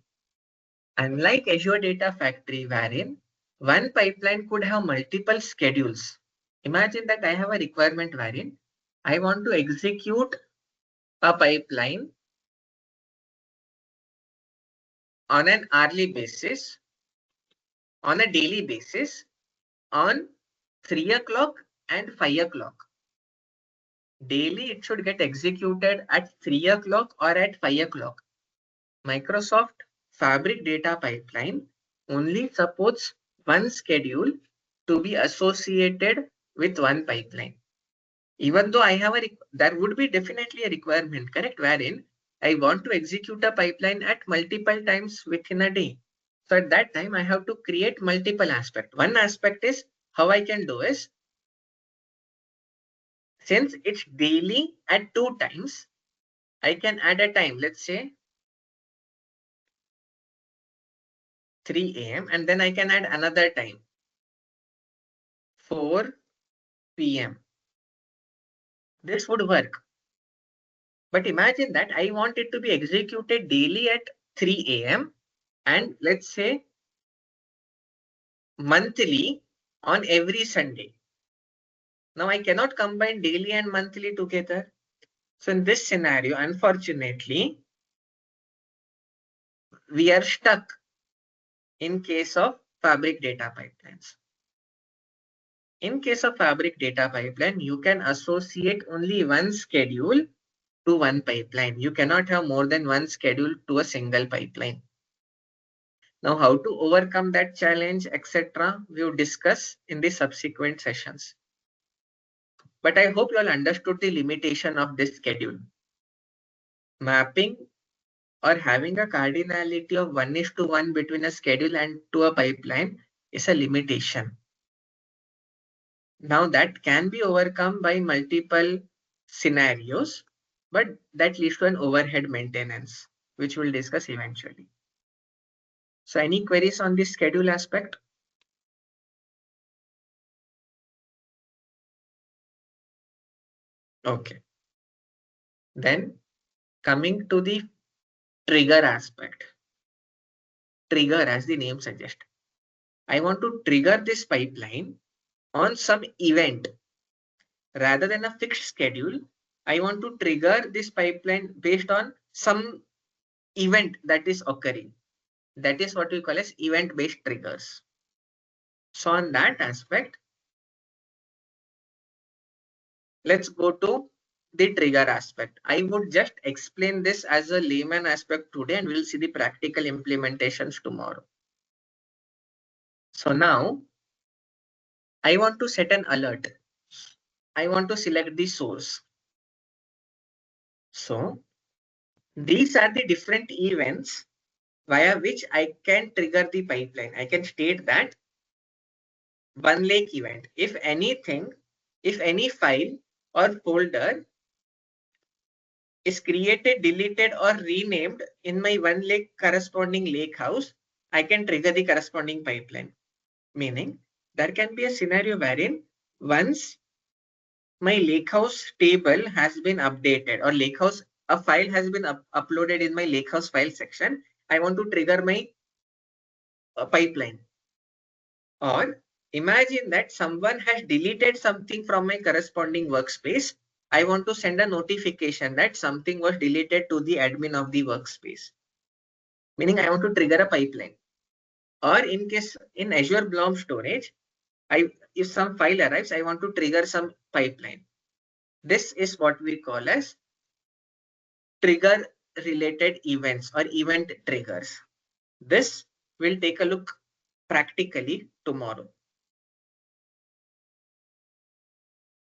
unlike Azure Data Factory, wherein one pipeline could have multiple schedules. Imagine that I have a requirement wherein I want to execute a pipeline on an hourly basis, on a daily basis, on 3 o'clock and 5 o'clock. Daily, it should get executed at 3 o'clock or at 5 o'clock. Microsoft Fabric Data Pipeline only supports one schedule to be associated with one pipeline. Even though I have there would be definitely a requirement, correct, wherein I want to execute a pipeline at multiple times within a day. So at that time, I have to create multiple aspects. One aspect is how I can do is, since it's daily at 2 times, I can add a time, let's say 3 a.m. and then I can add another time, 4 p.m. This would work. But imagine that I want it to be executed daily at 3 a.m. and let's say monthly on every Sunday. Now I cannot combine daily and monthly together. So in this scenario, unfortunately, we are stuck in case of Fabric data pipelines. In case of Fabric data pipeline, you can associate only one schedule to one pipeline. You cannot have more than one schedule to a single pipeline. Now, how to overcome that challenge, etc., we will discuss in the subsequent sessions. But I hope you all understood the limitation of this schedule. Mapping or having a cardinality of 1:1 between a schedule and to a pipeline is a limitation. Now that can be overcome by multiple scenarios, but that leads to an overhead maintenance, which we'll discuss eventually. So any queries on this schedule aspect? Okay. Then coming to the trigger aspect. Trigger, as the name suggests. I want to trigger this pipeline on some event. Rather than a fixed schedule, I want to trigger this pipeline based on some event that is occurring. That is what we call as event-based triggers. So on that aspect, let's go to the trigger aspect. I would just explain this as a layman aspect today and we'll see the practical implementations tomorrow. So now I want to set an alert. I want to select the source. So these are the different events via which I can trigger the pipeline. I can state that OneLake event. If anything, if any file or folder is created, deleted, or renamed in my OneLake corresponding lake house, I can trigger the corresponding pipeline. Meaning, there can be a scenario wherein once my lakehouse table has been updated or lakehouse, a file has been uploaded in my lakehouse file section, I want to trigger my pipeline. Or imagine that someone has deleted something from my corresponding workspace. I want to send a notification that something was deleted to the admin of the workspace. Meaning I want to trigger a pipeline. Or in case in Azure Blob Storage, if some file arrives, I want to trigger some pipeline. This is what we call as trigger related events or event triggers. This we'll take a look practically tomorrow.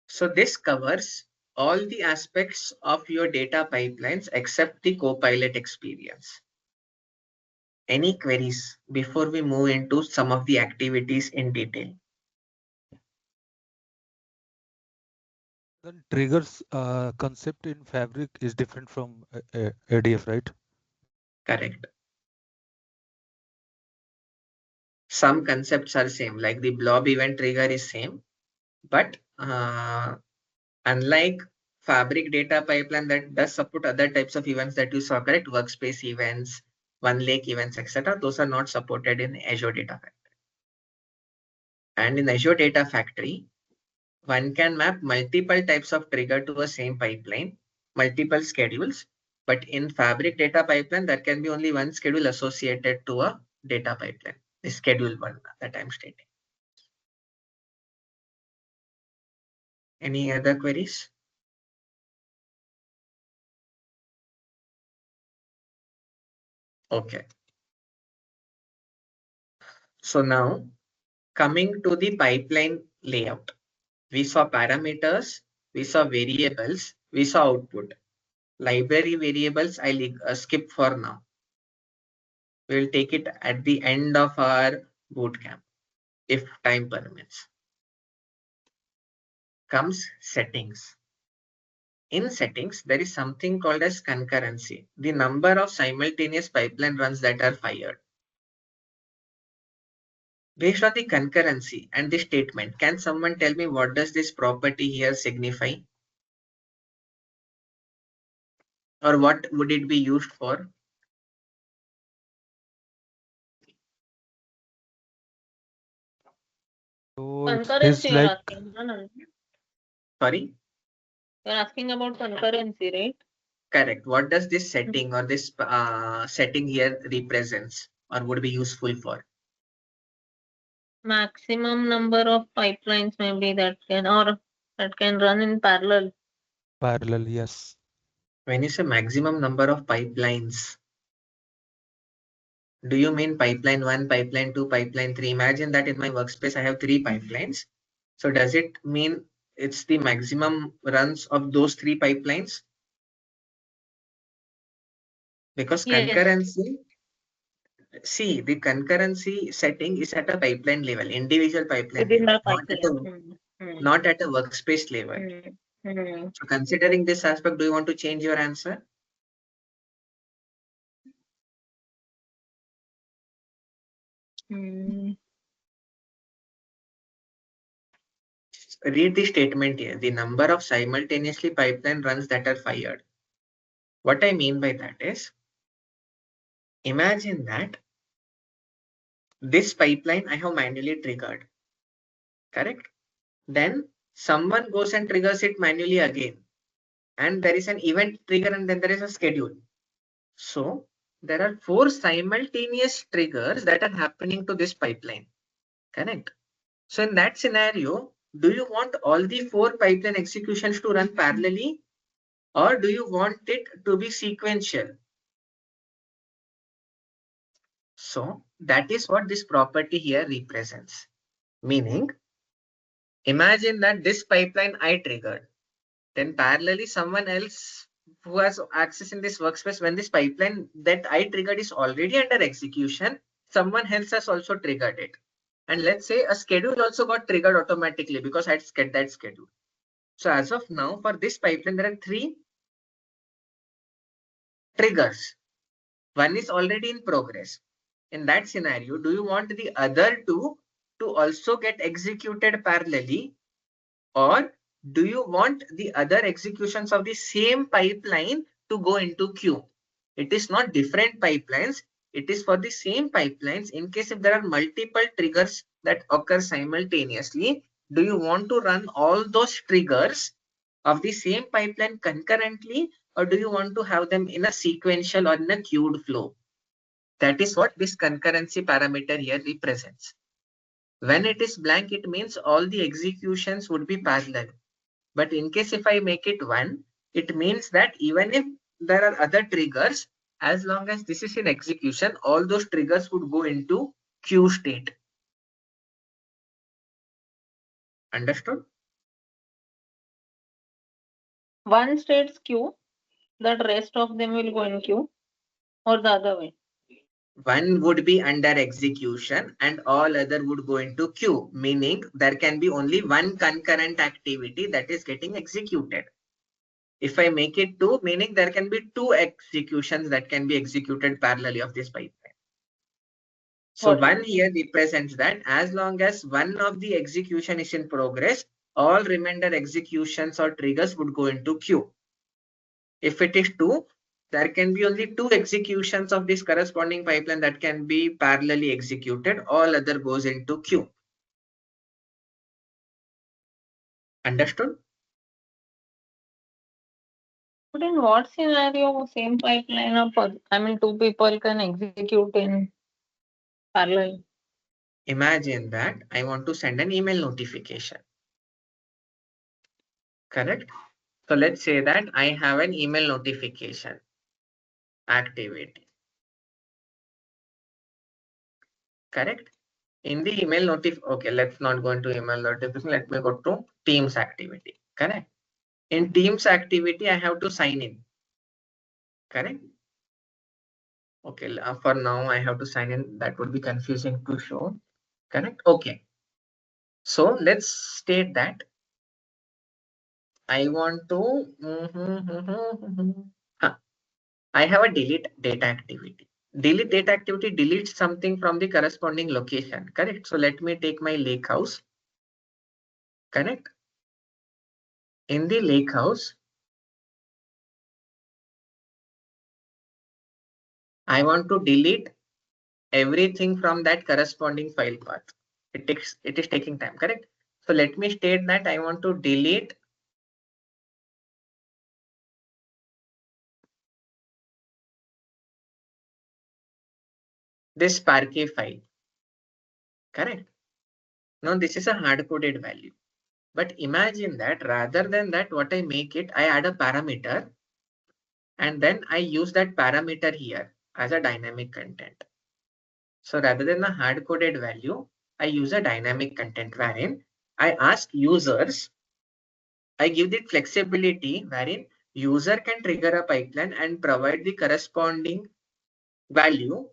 So this covers all the aspects of your data pipelines except the Copilot experience. Any queries before we move into some of the activities in detail? Then triggers concept in Fabric is different from ADF, right? Correct. Some concepts are same, like the blob event trigger is same, but unlike Fabric data pipeline that does support other types of events that you saw, correct? Workspace events, OneLake events, etc. Those are not supported in Azure Data Factory. And in Azure Data Factory, one can map multiple types of trigger to a same pipeline, multiple schedules. But in Fabric data pipeline, there can be only one schedule associated to a data pipeline, the schedule one that I'm stating. Any other queries? Okay. So now coming to the pipeline layout, we saw parameters, we saw variables, we saw output. Library variables I'll skip for now. We'll take it at the end of our bootcamp, if time permits. Comes settings. In settings, there is something called as concurrency, the number of simultaneous pipeline runs that are fired. Based on the concurrency and the statement, can someone tell me what does this property here signify? Or what would it be used for? So it Concurrency is you're like asking, no, no. Sorry? You're asking about concurrency, right? Correct. What does this setting or this setting here represents or would be useful for? Maximum number of pipelines maybe that can run in parallel. parallel, yes. When you say maximum number of pipelines, do you mean pipeline 1, pipeline 2, pipeline 3? Imagine that in my workspace I have 3 pipelines. So does it mean it's the maximum runs of those 3 pipelines? Because Yes. concurrency, see, the concurrency setting is at a pipeline level, individual pipeline Within level, the not at a workspace level. So considering this aspect, do you want to change your answer? Read the statement here. The number of simultaneously pipeline runs that are fired. What I mean by that is, imagine that this pipeline I have manually triggered. Correct? Then someone goes and triggers it manually again. And there is an event trigger and then there is a schedule. So there are 4 simultaneous triggers that are happening to this pipeline. Correct? So in that scenario, do you want all the 4 pipeline executions to run parallelly, or do you want it to be sequential? So that is what this property here represents. Meaning, imagine that this pipeline I triggered, then parallelly someone else who has access in this workspace, when this pipeline that I triggered is already under execution, someone else has also triggered it. And let's say a schedule also got triggered automatically because I had that schedule. So as of now, for this pipeline, there are 3 triggers. One is already in progress. In that scenario, do you want the other 2 to also get executed parallelly, or do you want the other executions of the same pipeline to go into queue? It is not different pipelines. It is for the same pipelines. In case if there are multiple triggers that occur simultaneously, do you want to run all those triggers of the same pipeline concurrently, or do you want to have them in a sequential or in a queued flow? That is what this concurrency parameter here represents. When it is blank, it means all the executions would be parallel. But in case if I make it 1, it means that even if there are other triggers, as long as this is in execution, all those triggers would go into queue state. Understood? One state's queue, that rest of them will go in queue, or the other way. One would be under execution and all other would go into queue, meaning there can be only one concurrent activity that is getting executed. If I make it 2, meaning there can be 2 executions that can be executed parallelly of this pipeline. So one here represents that as long as one of the execution is in progress, all remainder executions or triggers would go into queue. If it is 2, there can be only 2 executions of this corresponding pipeline that can be parallelly executed. All other goes into queue. Understood? But in what scenario same pipeline of 2 people can execute in parallel? Imagine that I want to send an email notification. Correct? So let's say that I have an email notification activity. Correct? In the email okay, let's not go into email notification. Let me go to Teams activity. Correct? In Teams activity, I have to sign in. Correct? Okay, for now, I have to sign in. That would be confusing to show. Correct? Okay. So let's state that I want to. I have a delete data activity. Delete data activity deletes something from the corresponding location. Correct? So let me take my lake house. Correct? In the lake house, I want to delete everything from that corresponding file path. It is taking time, correct? So let me state that I want to delete this Parquet file, correct? Now this is a hard-coded value. But imagine that rather than that, what I make it, I add a parameter and then I use that parameter here as a dynamic content. So rather than a hard-coded value, I use a dynamic content wherein I ask users, I give the flexibility wherein user can trigger a pipeline and provide the corresponding value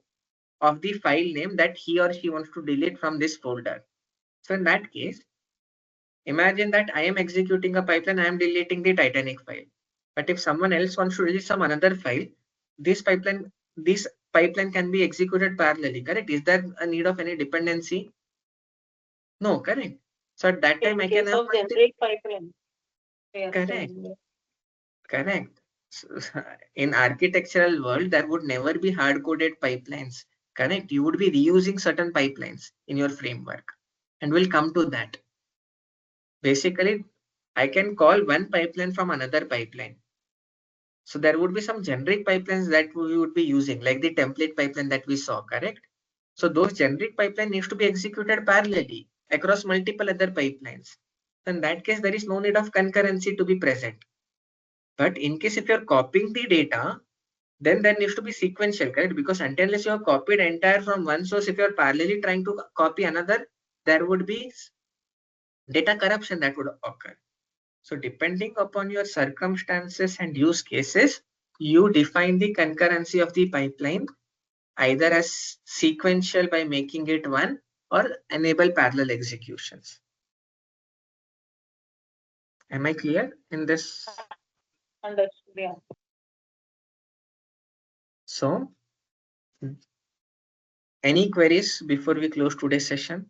of the file name that he or she wants to delete from this folder. So in that case, imagine that I am executing a pipeline, I am deleting the Titanic file. But if someone else wants to delete some another file, this pipeline can be executed parallelly, correct? Is there a need of any dependency? No, correct. So at that time I can have generic pipeline. correct. Correct. In architectural world, there would never be hard-coded pipelines. Correct. You would be reusing certain pipelines in your framework, and we'll come to that. Basically, I can call one pipeline from another pipeline. So there would be some generic pipelines that we would be using, like the template pipeline that we saw, correct? So those generic pipeline needs to be executed parallelly across multiple other pipelines. In that case, there is no need of concurrency to be present. But in case if you're copying the data, then there needs to be sequential, correct? Because unless you have copied entire from one source, if you're parallelly trying to copy another, there would be data corruption that would occur. So depending upon your circumstances and use cases, you define the concurrency of the pipeline either as sequential by making it one or enable parallel executions. Am I clear in this? Understood, yeah. So, any queries before we close today's session?